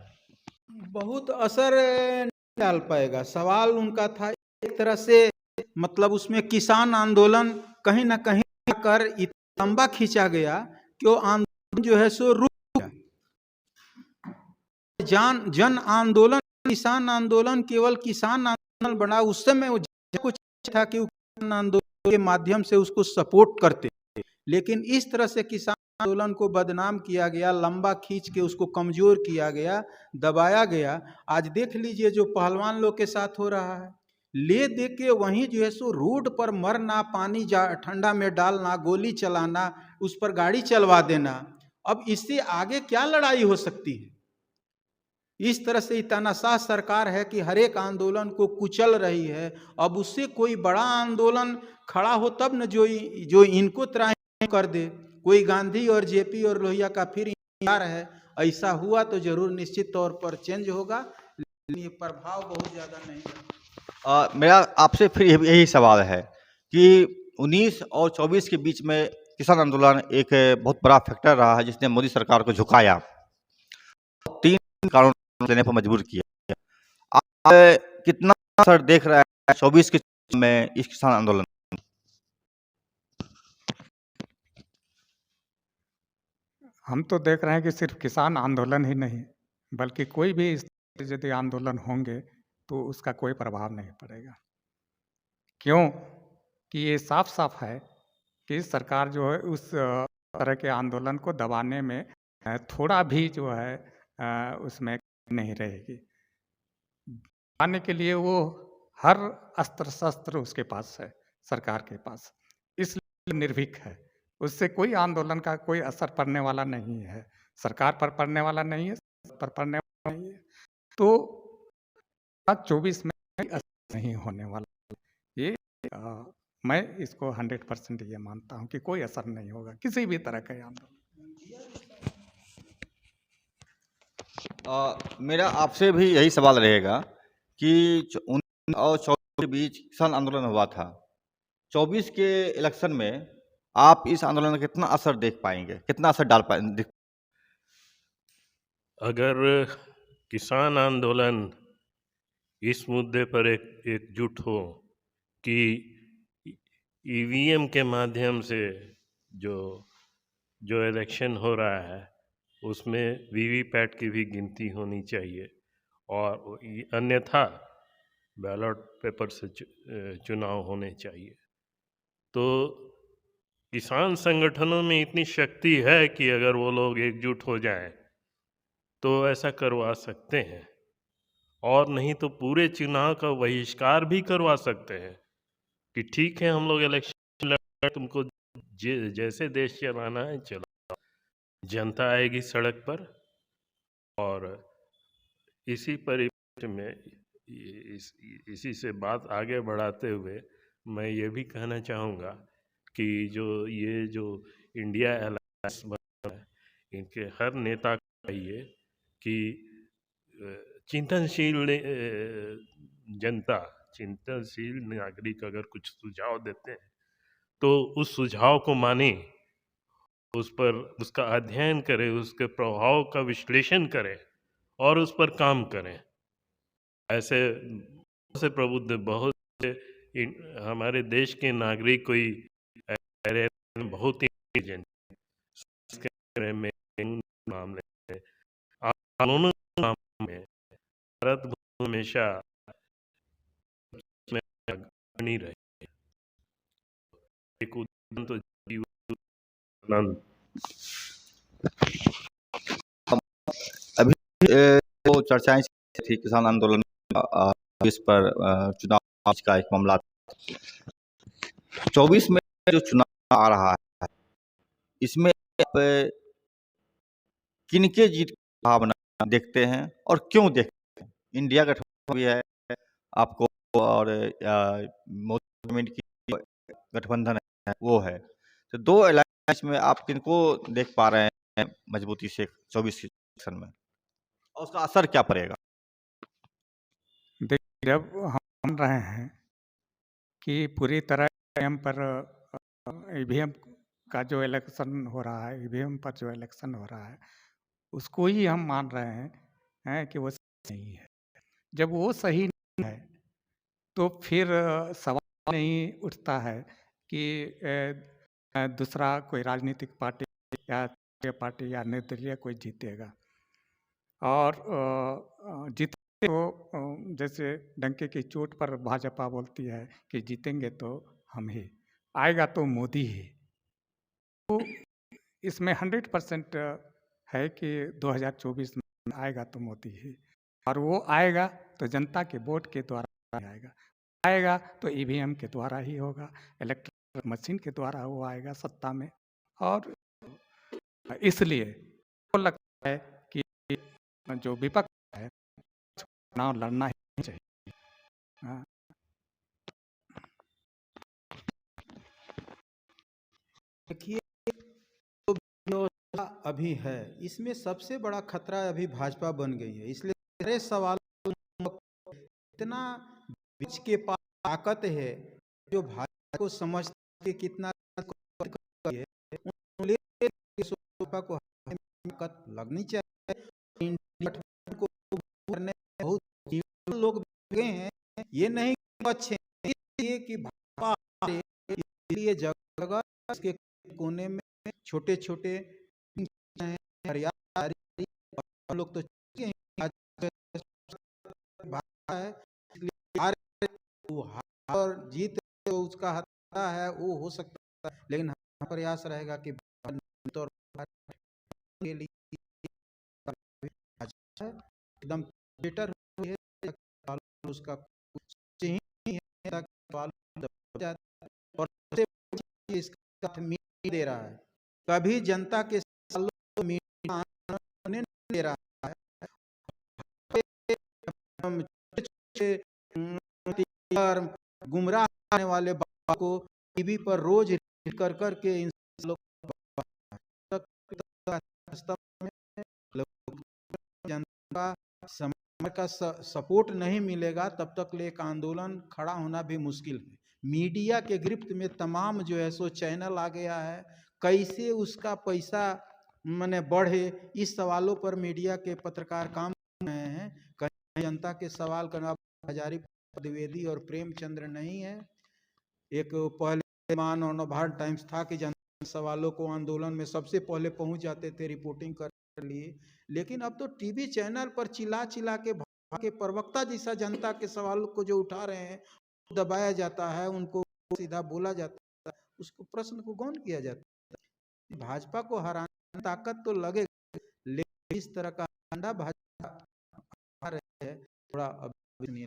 बहुत असर नहीं डाल पाएगा। सवाल उनका था एक तरह से, मतलब उसमें किसान आंदोलन कहीं ना कहीं कर इतना लंबा खींचा गया कि वो आंदोलन जो है सो रुक गया। जन आंदोलन, किसान आंदोलन केवल किसान आंदोलन बना। उस समय वो कुछ था कि किसान आंदोलन के माध्यम से उसको सपोर्ट करते, लेकिन इस तरह से किसान आंदोलन को बदनाम किया गया, लंबा खींच के उसको कमजोर किया गया, दबाया गया। आज देख लीजिए जो पहलवान लोग के साथ हो रहा है, ले दे के वहीं जो है सो रोड पर मरना, पानी ठंडा में डालना, गोली चलाना, उस पर गाड़ी चलवा देना। अब इससे आगे क्या लड़ाई हो सकती है? इस तरह से तानाशाह सरकार है कि हर एक आंदोलन को कुचल रही है। अब उससे कोई बड़ा आंदोलन खड़ा हो तब न जो इनको त्राही कर दे। कोई गांधी और जेपी और लोहिया का फिर इंतजार है। ऐसा हुआ तो जरूर निश्चित तौर पर चेंज होगा, लेकिन ये प्रभाव बहुत ज्यादा नहीं है। मेरा आपसे फिर यही सवाल है कि 19 और 24 के बीच में किसान आंदोलन एक बहुत बड़ा फैक्टर रहा है जिसने मोदी सरकार को झुकाया, 3 कानून लेने पर मजबूर किया। आप कितना असर देख रहे हैं 24 के में इस किसान आंदोलन? हम तो देख रहे हैं कि सिर्फ किसान आंदोलन ही नहीं, बल्कि कोई भी इस यदि आंदोलन होंगे तो उसका कोई प्रभाव नहीं पड़ेगा। क्यों? कि ये साफ साफ है कि सरकार जो है उस तरह के आंदोलन को दबाने में थोड़ा भी जो है उसमें नहीं रहेगी। दबाने के लिए वो हर अस्त्र शस्त्र उसके पास है, सरकार के पास, इसलिए निर्भीक है। उससे कोई आंदोलन का कोई असर पड़ने वाला नहीं है, सरकार पर पड़ने वाला नहीं है, पर पड़ने वाला नहीं है। तो 24 में असर नहीं होने वाला। ये मैं इसको 100% ये मानता हूँ कि कोई असर नहीं होगा किसी भी तरह का आंदोलन। मेरा आपसे भी यही सवाल रहेगा कि 19 और 24 के बीच किसान आंदोलन हुआ था। 24 के इलेक्शन में आप इस आंदोलन का कितना असर देख पाएंगे, कितना असर डाल पाएंगे? अगर किसान आंदोलन इस मुद्दे पर एकजुट हो कि ईवीएम के माध्यम से जो इलेक्शन हो रहा है उसमें वीवीपैट की भी गिनती होनी चाहिए और अन्यथा बैलेट पेपर से चुनाव होने चाहिए, तो किसान संगठनों में इतनी शक्ति है कि अगर वो लोग एकजुट हो जाएं तो ऐसा करवा सकते हैं, और नहीं तो पूरे चुनाव का बहिष्कार भी करवा सकते हैं कि ठीक है हम लोग इलेक्शन लड़, तुमको जैसे देश चलाना है चलाओ, जनता आएगी सड़क पर। और इसी परिप्रेक्ष्य में इसी से बात आगे बढ़ाते हुए मैं ये भी कहना चाहूँगा कि जो इंडिया अलायंस बना है, इनके हर नेता को चाहिए कि चिंतनशील जनता, चिंतनशील नागरिक अगर कुछ सुझाव देते हैं तो उस सुझाव को माने, उस पर उसका अध्ययन करें, उसके प्रभाव का विश्लेषण करें और उस पर काम करें। ऐसे से प्रबुद्ध बहुत से हमारे देश के नागरिक कोई बहुत ही में मामले कानूनों में भारत हमेशा नहीं रहे। एक उदाहरण तो अभी जो चर्चाएं थी किसान आंदोलन इस पर चुनाव का एक मामला 24 में जो चुनाव आ रहा है इसमें किनके जीत की भावना देखते हैं और क्यों देखते हैं? इंडिया गठबंधन भी है आपको और मोदी गवर्नमेंट की गठबंधन है वो है, तो दो अलायंस में आप किनको देख पा रहे हैं मजबूती से 24 के इलेक्शन में और उसका असर क्या पड़ेगा? देखिए, जब हम मान रहे हैं कि पूरी तरह ईवीएम पर ईवीएम का जो इलेक्शन हो रहा है, ईवीएम पर जो इलेक्शन हो रहा है, उसको ही हम मान रहे हैं कि वो सही नहीं है। जब वो सही नहीं है, तो फिर सवाल नहीं उठता है कि दूसरा कोई राजनीतिक पार्टी या पार्टी या निर्दलीय कोई जीतेगा। और जीते तो जैसे डंके की चोट पर भाजपा बोलती है कि जीतेंगे तो हम ही, आएगा तो मोदी ही। तो इसमें 100% है कि 2024 में आएगा तो मोदी ही, और वो आएगा तो जनता के वोट के द्वारा ही आएगा। आएगा तो ईवीएम के द्वारा ही होगा, इलेक्ट्रॉनिक मशीन के द्वारा वो आएगा सत्ता में। और इसलिए तो लगता है कि जो विपक्ष है, चुनाव लड़ना ही चाहिए। हाँ। देखिए, जो व्यवस्था अभी है, इसमें सबसे बड़ा खतरा अभी भाजपा बन गई है। इसलिए सारे सवाल इतना बीच के पास ताकत है, जो भाजपा को समझते कि कितना है, भाजपा को ताकत लगनी चाहिए। इंडिया गठबंधन को करने में बहुत लोग लगे हैं, ये नहीं अच्छे हैं कि भाजपा इसलिए जगह इसके कोने में छोटे छोटे लोग तो और जीत तो उसका हत्या है, वो हो सकता है, लेकिन प्रयास रहेगा कि के लिए एकदम बेटर उसका ही है और इसका दे रहा है। कभी जनता के नहीं दे रहा है, गुमराह करने वाले बात को टीवी पर रोज कर करके इन लोग जनता समय का सपोर्ट नहीं मिलेगा, तब तक ले एक आंदोलन खड़ा होना भी मुश्किल है। मीडिया के गिरफ्त में तमाम जो है सो चैनल आ गया है, कैसे उसका पैसा माने बढ़े, इस सवालों पर मीडिया के पत्रकार काम कर रहे हैं। कहीं जनता के सवाल करना हजारी द्विवेदी और प्रेमचंद्र नहीं है। एक पहले मान और नवभारत टाइम्स था कि जनता सवालों को आंदोलन में सबसे पहले पहुंच जाते थे रिपोर्टिंग कर लिए, लेकिन अब तो टीवी चैनल पर चिल्ला चिल्ला के प्रवक्ता जैसा जनता के सवालों को जो उठा रहे हैं दबाया जाता है, उनको सीधा बोला जाता है, उसको प्रश्न को गौन किया जाता है। भाजपा को हराने ताकत तो लगे, लेकिन इस तरह का अंडा भाजपा रहे है, थोड़ा अभी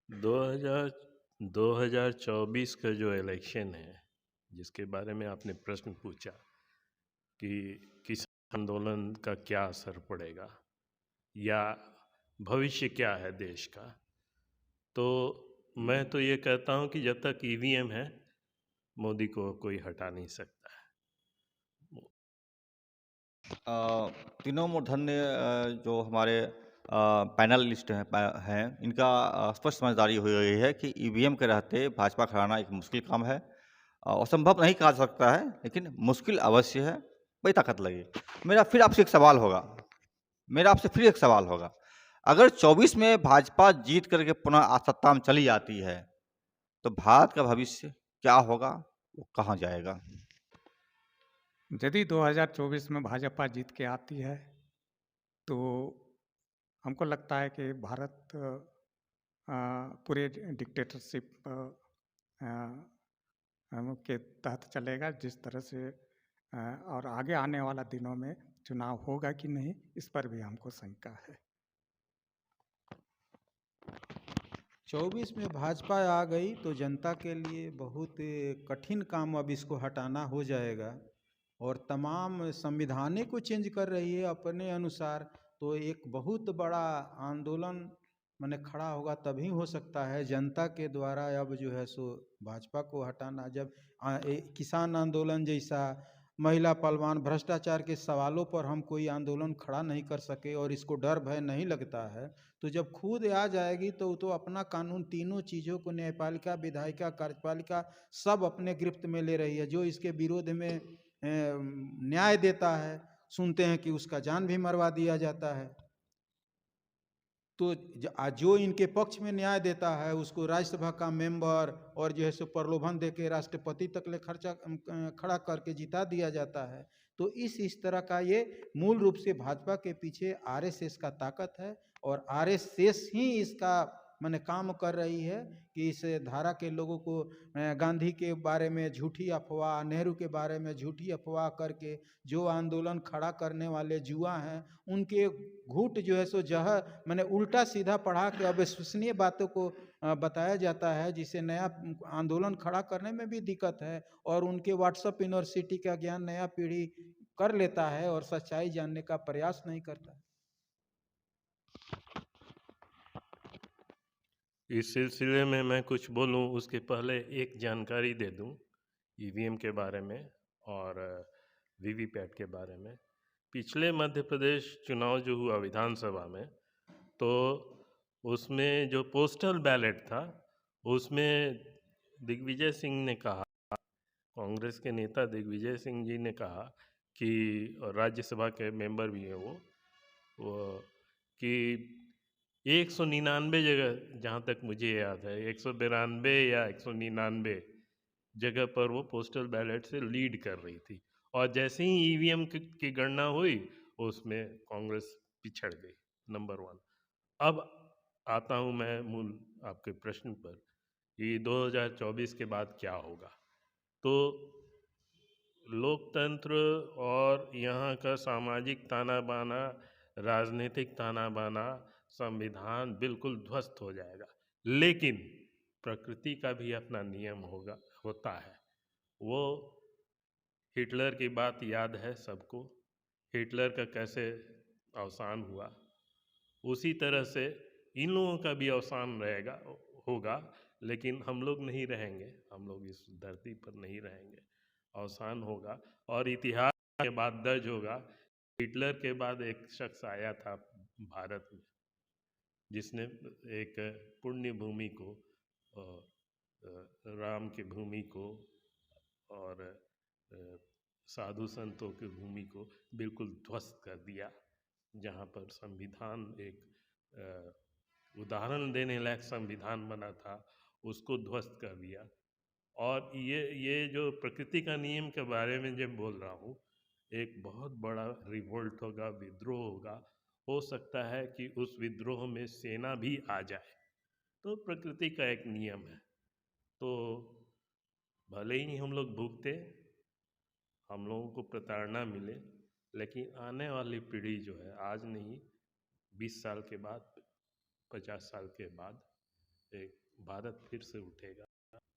2024 का जो इलेक्शन है, जिसके बारे में आपने प्रश्न पूछा कि किसान आंदोलन का क्या असर पड़ेगा या भविष्य क्या है देश का, तो मैं तो ये कहता हूँ कि जब तक ईवीएम है, मोदी को कोई हटा नहीं सकता है। तीनों मूर्धन्य जो हमारे पैनलिस्ट हैं इनका स्पष्ट समझदारी हुई गई है कि ईवीएम के रहते भाजपा खड़ाना एक मुश्किल काम है। असंभव नहीं कहा जा सकता है, लेकिन मुश्किल अवश्य है, बड़ी ताकत लगी। मेरा फिर आपसे एक सवाल होगा, अगर 24 में भाजपा जीत करके पुनः सत्ता में चली जाती है, तो भारत का भविष्य क्या होगा, वो कहाँ जाएगा? यदि 2024 में भाजपा जीत के आती है, तो हमको लगता है कि भारत पूरे डिक्टेटरशिप के तहत चलेगा, जिस तरह से और आगे आने वाला दिनों में चुनाव होगा कि नहीं, इस पर भी हमको शंका है। 24 में भाजपा आ गई तो जनता के लिए बहुत कठिन काम अब इसको हटाना हो जाएगा, और तमाम संविधानें को चेंज कर रही है अपने अनुसार, तो एक बहुत बड़ा आंदोलन माने खड़ा होगा, तभी हो सकता है जनता के द्वारा अब जो है सो भाजपा को हटाना। जब किसान आंदोलन जैसा महिला पहलवान भ्रष्टाचार के सवालों पर हम कोई आंदोलन खड़ा नहीं कर सके और इसको डर भय नहीं लगता है, तो जब खुद आ जाएगी तो अपना कानून तीनों चीज़ों को न्यायपालिका, विधायिका, कार्यपालिका सब अपने गिरफ्त में ले रही है। जो इसके विरोध में न्याय देता है, सुनते हैं कि उसका जान भी मरवा दिया जाता है। तो जो इनके पक्ष में न्याय देता है उसको राज्यसभा का मेंबर और जो है सो प्रलोभन देके राष्ट्रपति तक ले खर्चा खड़ा करके जिता दिया जाता है। तो इस तरह का ये मूल रूप से भाजपा के पीछे आरएसएस का ताकत है और आरएसएस ही इसका माने काम कर रही है कि इस धारा के लोगों को गांधी के बारे में झूठी अफवाह, नेहरू के बारे में झूठी अफवाह करके जो आंदोलन खड़ा करने वाले जुआ हैं उनके घूट जो है सो जहर माने उल्टा सीधा पढ़ा के अविश्वसनीय बातों को बताया जाता है, जिससे नया आंदोलन खड़ा करने में भी दिक्कत है और उनके व्हाट्सएप यूनिवर्सिटी का ज्ञान नया पीढ़ी कर लेता है और सच्चाई जानने का प्रयास नहीं करता। इस सिलसिले में मैं कुछ बोलूं उसके पहले एक जानकारी दे दूं ईवीएम के बारे में और वीवीपैट के बारे में। पिछले मध्य प्रदेश चुनाव जो हुआ विधानसभा में, तो उसमें जो पोस्टल बैलेट था उसमें दिग्विजय सिंह ने कहा, कांग्रेस के नेता दिग्विजय सिंह जी ने कहा कि राज्यसभा के मेंबर भी हैं वो कि 199 जगह, जहाँ तक मुझे याद है 192 या 199 जगह पर वो पोस्टल बैलेट से लीड कर रही थी और जैसे ही ईवीएम की गणना हुई उसमें कांग्रेस पिछड़ गई, नंबर 1। अब आता हूँ मैं मूल आपके प्रश्न पर कि 2024 के बाद क्या होगा। तो लोकतंत्र और यहाँ का सामाजिक ताना बाना, राजनीतिक ताना बाना, संविधान बिल्कुल ध्वस्त हो जाएगा। लेकिन प्रकृति का भी अपना नियम होता है। वो हिटलर की बात याद है सबको, हिटलर का कैसे अवसान हुआ, उसी तरह से इन लोगों का भी अवसान होगा, लेकिन हम लोग नहीं रहेंगे, हम लोग इस धरती पर नहीं रहेंगे, अवसान होगा और इतिहास के बाद दर्ज होगा। हिटलर के बाद एक शख्स आया था भारत में जिसने एक पुण्य भूमि को, राम की भूमि को और साधु संतों की भूमि को बिल्कुल ध्वस्त कर दिया। जहाँ पर संविधान एक उदाहरण देने लायक संविधान बना था उसको ध्वस्त कर दिया। और ये जो प्रकृति का नियम के बारे में जब बोल रहा हूँ, एक बहुत बड़ा रिवोल्ट होगा, विद्रोह होगा। हो सकता है कि उस विद्रोह में सेना भी आ जाए, तो प्रकृति का एक नियम है। तो भले ही हम लोग भुगते, हम लोगों को प्रताड़ना मिले, लेकिन आने वाली पीढ़ी जो है, आज नहीं 20 साल के बाद, 50 साल के बाद एक भारत फिर से उठेगा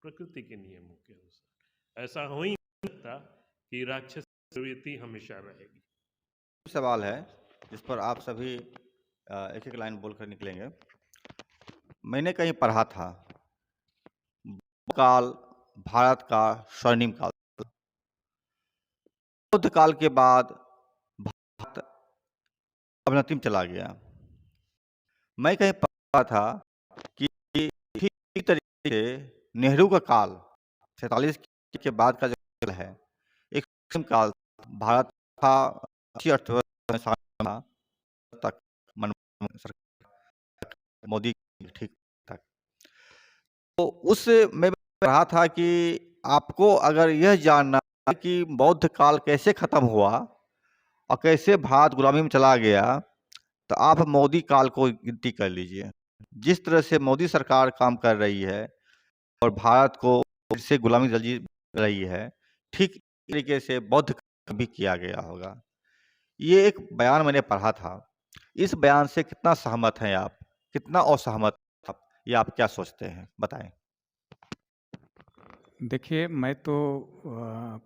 प्रकृति के नियमों के अनुसार। ऐसा हो ही नहीं सकता कि राक्षस प्रवृत्ति हमेशा रहेगी। सवाल है जिस पर आप सभी एक एक लाइन बोलकर निकलेंगे। मैंने कहीं पढ़ा था काल भारत का स्वर्णिम काल, बौद्ध काल के बाद भारत अवनति में चला गया। मैं कहीं पढ़ा था कि ठीक तरीके से नेहरू का काल 47 के बाद का जो काल है एक स्वर्णिम काल, भारत का अच्छी अर्थव्यवस्था तक मोदी ठीक तक। तो उस में रहा था कि आपको अगर यह जानना है कि बौद्ध काल कैसे खत्म हुआ और कैसे भारत गुलामी में चला गया, तो आप मोदी काल को गिनती कर लीजिए। जिस तरह से मोदी सरकार काम कर रही है और भारत को फिर से गुलामी जल्दी रही है, ठीक तरीके से बौद्ध काल भी किया गया होगा। ये एक बयान मैंने पढ़ा था। इस बयान से कितना सहमत हैं आप, कितना असहमत आप, ये आप क्या सोचते हैं, बताएं। देखिए, मैं तो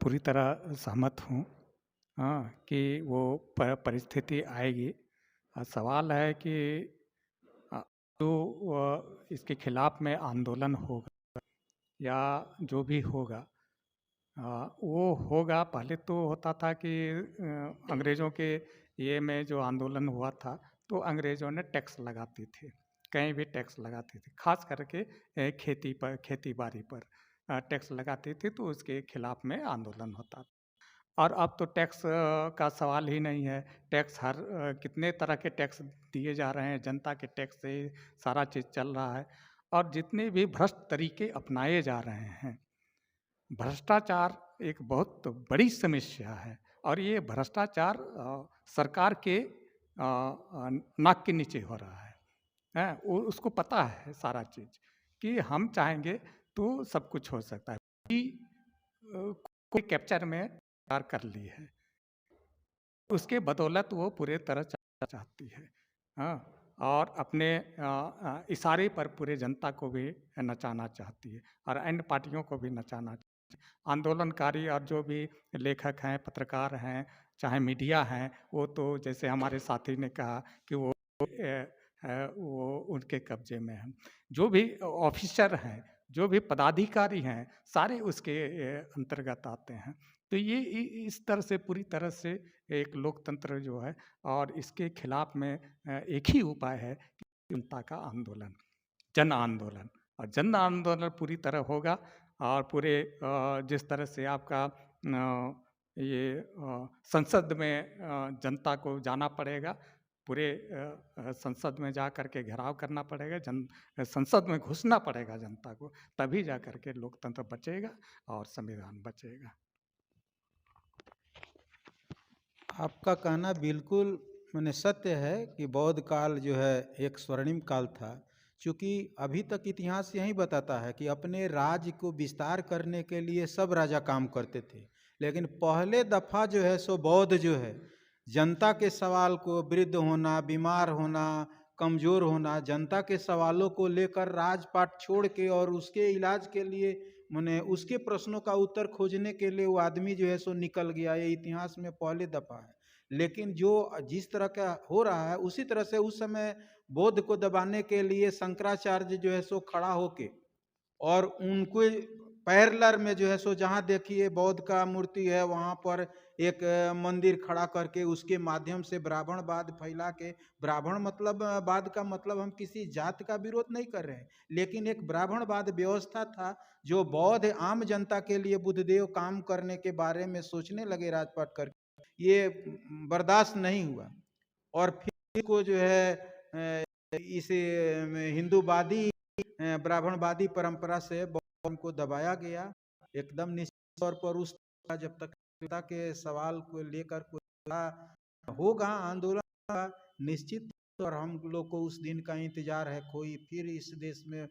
पूरी तरह सहमत हूँ कि वो परिस्थिति आएगी। सवाल है कि जो इसके खिलाफ में आंदोलन होगा या जो भी होगा, वो होगा। पहले तो होता था कि अंग्रेज़ों के ये में जो आंदोलन हुआ था, तो अंग्रेज़ों ने टैक्स लगाती थी, कहीं भी टैक्स लगाती थी, ख़ास करके खेती पर, खेती-बाड़ी पर टैक्स लगाती थी, तो उसके खिलाफ में आंदोलन होता। और अब तो टैक्स का सवाल ही नहीं है। टैक्स हर कितने तरह के टैक्स दिए जा रहे हैं, जनता के टैक्स से सारा चीज़ चल रहा है। और जितने भी भ्रष्ट तरीके अपनाए जा रहे हैं, भ्रष्टाचार एक बहुत बड़ी समस्या है। और ये भ्रष्टाचार सरकार के नाक के नीचे हो रहा है। हैं? उसको पता है सारा चीज़ कि हम चाहेंगे तो सब कुछ हो सकता है। कि कोई कैप्चर में कार कर ली है, उसके बदौलत वो पूरे तरह चलना चाहती है। हाँ, और अपने इशारे पर पूरे जनता को भी नचाना चाहती है और अन्य पार्टियों को भी नचाना चाहती है। आंदोलनकारी और जो भी लेखक हैं, पत्रकार हैं, चाहे मीडिया हैं, वो तो जैसे हमारे साथी ने कहा कि वो उनके कब्जे में है। जो भी ऑफिसर हैं, जो भी पदाधिकारी हैं, सारे उसके अंतर्गत आते हैं। तो ये इस तरह से पूरी तरह से एक लोकतंत्र जो है, और इसके खिलाफ में एक ही उपाय है कि जनता का आंदोलन, जन आंदोलन। और जन आंदोलन पूरी तरह होगा और पूरे जिस तरह से आपका ये संसद में जनता को जाना पड़ेगा, पूरे संसद में जा कर के घेराव करना पड़ेगा, संसद में घुसना पड़ेगा जनता को, तभी जा कर के लोकतंत्र बचेगा और संविधान बचेगा। आपका कहना बिल्कुल माने सत्य है कि बौद्ध काल जो है एक स्वर्णिम काल था। चूँकि अभी तक इतिहास यही बताता है कि अपने राज्य को विस्तार करने के लिए सब राजा काम करते थे, लेकिन पहले दफ़ा जो है सो बौद्ध जो है जनता के सवाल को, वृद्ध होना, बीमार होना, कमज़ोर होना, जनता के सवालों को लेकर राजपाट छोड़ के और उसके इलाज के लिए माने उसके प्रश्नों का उत्तर खोजने के लिए वो आदमी जो है सो निकल गया। ये इतिहास में पहले दफ़ा है। लेकिन जो जिस तरह का हो रहा है उसी तरह से उस समय बौद्ध को दबाने के लिए शंकराचार्य जो है सो खड़ा होके और उनको पैरेलल में जो है सो जहाँ देखिए बौद्ध का मूर्ति है वहाँ पर एक मंदिर खड़ा करके उसके माध्यम से ब्राह्मणवाद फैला के, ब्राह्मण मतलब वाद का मतलब हम किसी जात का विरोध नहीं कर रहे हैं, लेकिन एक ब्राह्मणवाद व्यवस्था था जो बौद्ध आम जनता के लिए बुद्धदेव काम करने के बारे में सोचने लगे राजपाट करके, ये बर्दाश्त नहीं हुआ। और फिर को जो है इस हिंदूवादी ब्राह्मणवादी परंपरा से बौद्ध को दबाया गया। एकदम निश्चित तौर पर उस जब तक पिता के सवाल को लेकर कोई होगा आंदोलन का, निश्चित और हम लोग को उस दिन का इंतजार है। कोई फिर इस देश में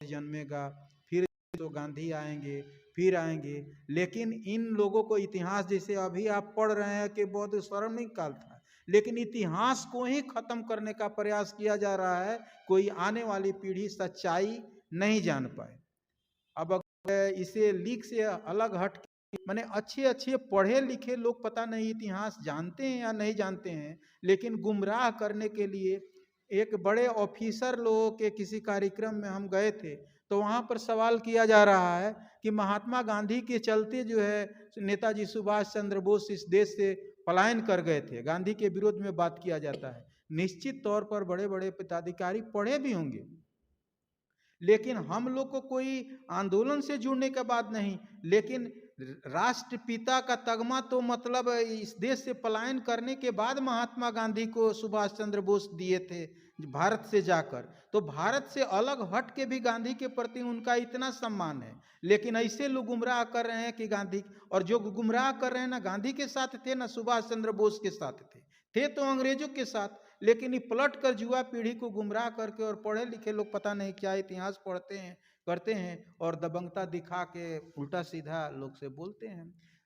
जन्मेगा, फिर तो गांधी आएंगे, फिर आएंगे, लेकिन इन लोगों को इतिहास, जैसे अभी आप पढ़ रहे हैं कि बहुत स्वर्णिम काल था, लेकिन इतिहास को ही खत्म करने का प्रयास किया जा रहा है। कोई आने वाली पीढ़ी सच्चाई नहीं जान पाए। अब अगर इसे लीक से अलग हट माने अच्छे अच्छे पढ़े लिखे लोग पता नहीं इतिहास जानते हैं या नहीं जानते हैं, लेकिन गुमराह करने के लिए एक बड़े ऑफिसर लोगों के किसी कार्यक्रम में हम गए थे, तो वहाँ पर सवाल किया जा रहा है कि महात्मा गांधी के चलते जो है नेताजी सुभाष चंद्र बोस इस देश से पलायन कर गए थे, गांधी के विरोध में बात किया जाता है। निश्चित तौर पर बड़े बड़े पदाधिकारी पढ़े भी होंगे, लेकिन हम लोग को कोई आंदोलन से जुड़ने का बात नहीं, लेकिन राष्ट्रपिता का तगमा तो मतलब इस देश से पलायन करने के बाद महात्मा गांधी को सुभाष चंद्र बोस दिए थे भारत से जाकर, तो भारत से अलग हट के भी गांधी के प्रति उनका इतना सम्मान है। लेकिन ऐसे लोग गुमराह कर रहे हैं कि गांधी, और जो गुमराह कर रहे हैं ना गांधी के साथ थे ना सुभाष चंद्र बोस के साथ थे तो अंग्रेजों के साथ, लेकिन ये पलट कर युवा पीढ़ी को गुमराह करके, और पढ़े लिखे लोग पता नहीं क्या इतिहास पढ़ते हैं करते हैं और दबंगता दिखा के उल्टा सीधा लोग से बोलते हैं।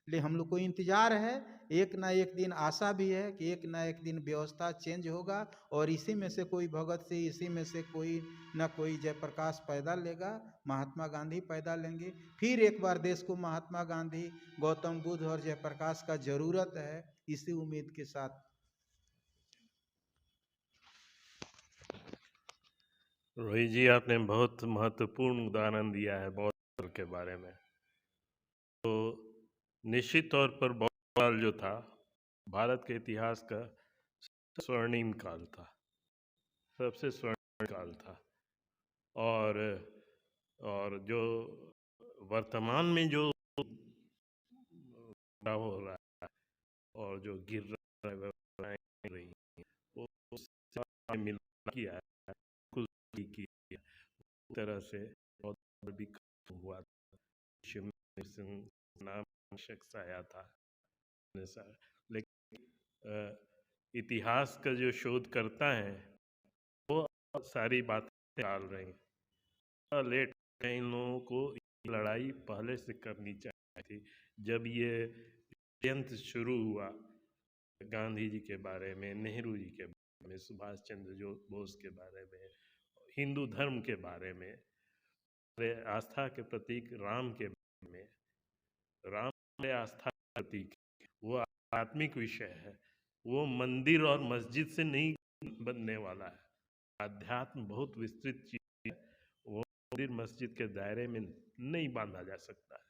लेकिन हम लोग को इंतजार है, एक ना एक दिन आशा भी है कि एक ना एक दिन व्यवस्था चेंज होगा और इसी में से कोई भगत सिंह, इसी में से कोई ना कोई जयप्रकाश पैदा लेगा, महात्मा गांधी पैदा लेंगे। फिर एक बार देश को महात्मा गांधी, गौतम बुद्ध और जयप्रकाश का जरूरत है, इसी उम्मीद के साथ। रोहित जी, आपने बहुत महत्वपूर्ण उदाहरण दिया है बौद्ध के बारे में। तो निश्चित तौर पर बौद्ध काल जो था भारत के इतिहास का स्वर्णिम काल था, सबसे स्वर्णिम काल था। और जो वर्तमान में जो हो रहा है और जो गिर रहा है, व्यवस्थाएं गिर रही हैं, वो उससे मिला किया है, कुछ भी किया है। उस तरह से बहुत भी खत्म हुआ था। नाम शख्स आया था, लेकिन इतिहास का जो शोध करता है वो सारी बातें डाल रहे हैं। लेट है, इन लोगों को ये लड़ाई पहले से करनी चाहिए थी। जब ये षड्यंत्र शुरू हुआ गांधी जी के बारे में, नेहरू जी के बारे में, सुभाष चंद्र जो बोस के बारे में, हिंदू धर्म के बारे में, हमारे आस्था के प्रतीक राम के बारे में, राम हमारे आस्था का प्रतीक है, वो आध्यात्मिक विषय है, वो मंदिर और मस्जिद से नहीं बनने वाला है। अध्यात्म बहुत विस्तृत चीज है, वो मंदिर मस्जिद के दायरे में नहीं बांधा जा सकता है।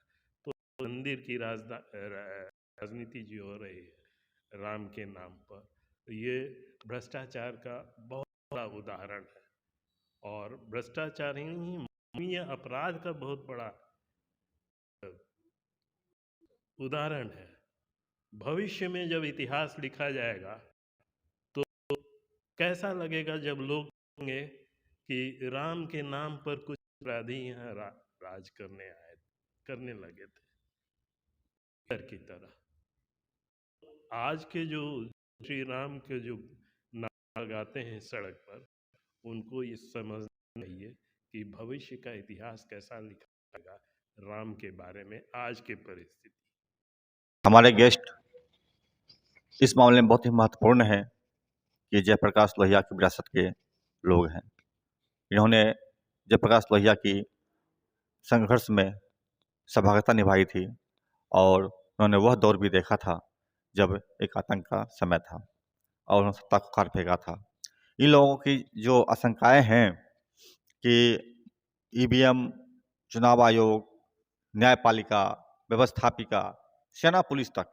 तो मंदिर की राजनीति जो हो रही है राम के नाम पर, ये भ्रष्टाचार का बहुत बड़ा उदाहरण है। और भ्रष्टाचार ही नहीं, मानवीय अपराध का बहुत बड़ा उदाहरण है। भविष्य में जब इतिहास लिखा जाएगा तो कैसा लगेगा जब लोग कहेंगे कि राम के नाम पर कुछ अपराधी यहाँ राज करने लगे थे की तरह। आज के जो श्री राम के जो नाम लगाते हैं सड़क पर, उनको ये समझना चाहिए कि भविष्य का इतिहास कैसा लिखा जाएगा राम के बारे में आज के परिस्थिति। हमारे गेस्ट इस मामले में बहुत ही महत्वपूर्ण है कि जयप्रकाश लोहिया की विरासत के लोग हैं। इन्होंने जयप्रकाश लोहिया की संघर्ष में सहभागिता निभाई थी और उन्होंने वह दौर भी देखा था जब एक आतंक का समय था और उन्होंने सत्ता को खार फेंका था। इन लोगों की जो आशंकाएं हैं कि ईवीएम, चुनाव आयोग, न्यायपालिका, व्यवस्थापिका, सेना पुलिस तक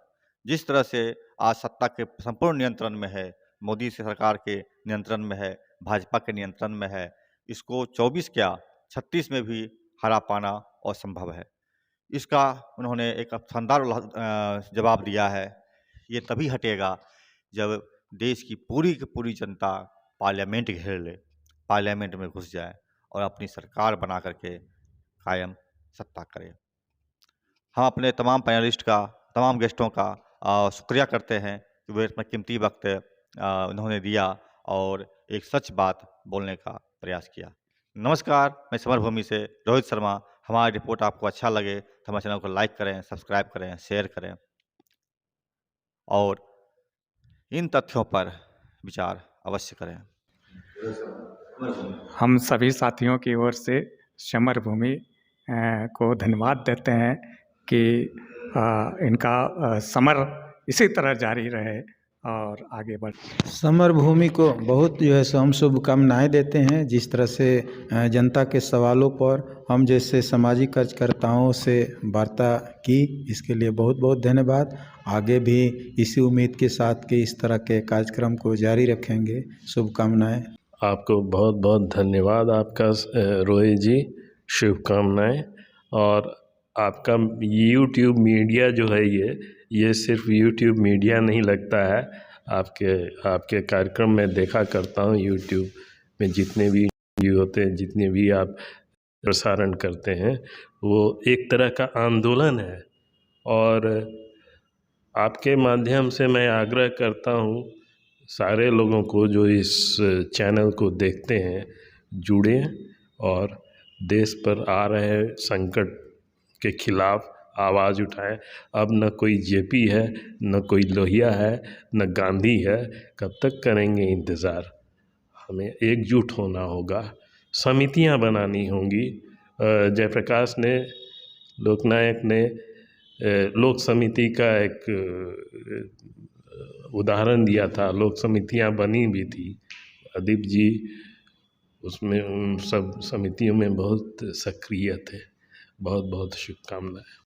जिस तरह से आज सत्ता के संपूर्ण नियंत्रण में है, मोदी सरकार के नियंत्रण में है, भाजपा के नियंत्रण में है, इसको 24 क्या 36 में भी हरा पाना असंभव है। इसका उन्होंने एक शानदार जवाब दिया है। ये तभी हटेगा जब देश की पूरी जनता पार्लियामेंट घेर ले, पार्लियामेंट में घुस जाए और अपनी सरकार बना करके कायम सत्ता करे। हम अपने तमाम पैनलिस्ट का, तमाम गेस्टों का शुक्रिया करते हैं कि वे अपना कीमती वक्त उन्होंने दिया और एक सच बात बोलने का प्रयास किया। नमस्कार, मैं समर भूमि से रोहित शर्मा। हमारी रिपोर्ट आपको अच्छा लगे तो हमारे चैनल को लाइक करें, सब्सक्राइब करें, शेयर करें और इन तथ्यों पर विचार अवश्य करें। हम सभी साथियों की ओर से समर भूमि को धन्यवाद देते हैं कि इनका समर इसी तरह जारी रहे और आगे बढ़। समर भूमि को बहुत जो है सो हम शुभकामनाएं देते हैं। जिस तरह से जनता के सवालों पर हम जैसे सामाजिक कार्यकर्ताओं से वार्ता की, इसके लिए बहुत बहुत धन्यवाद। आगे भी इसी उम्मीद के साथ कि इस तरह के कार्यक्रम को जारी रखेंगे। शुभकामनाएं। आपको बहुत बहुत धन्यवाद आपका रोहित जी, शुभकामनाएं। और आपका यूट्यूब मीडिया जो है ये सिर्फ यूट्यूब मीडिया नहीं लगता है। आपके कार्यक्रम में देखा करता हूँ यूट्यूब में जितने भी व्यू होते हैं, जितने भी आप प्रसारण करते हैं, वो एक तरह का आंदोलन है। और आपके माध्यम से मैं आग्रह करता हूँ सारे लोगों को जो इस चैनल को देखते हैं, जुड़ें और देश पर आ रहे संकट के खिलाफ आवाज़ उठाएं। अब न कोई जेपी है, न कोई लोहिया है, न गांधी है। कब तक करेंगे इंतज़ार? हमें एकजुट होना होगा, समितियां बनानी होंगी। जयप्रकाश ने, लोकनायक ने लोक समिति का एक उदाहरण दिया था, लोक समितियां बनी भी थी। अदीप जी उसमें उन सब समितियों में बहुत सक्रिय थे। बहुत बहुत शुभकामनाएं।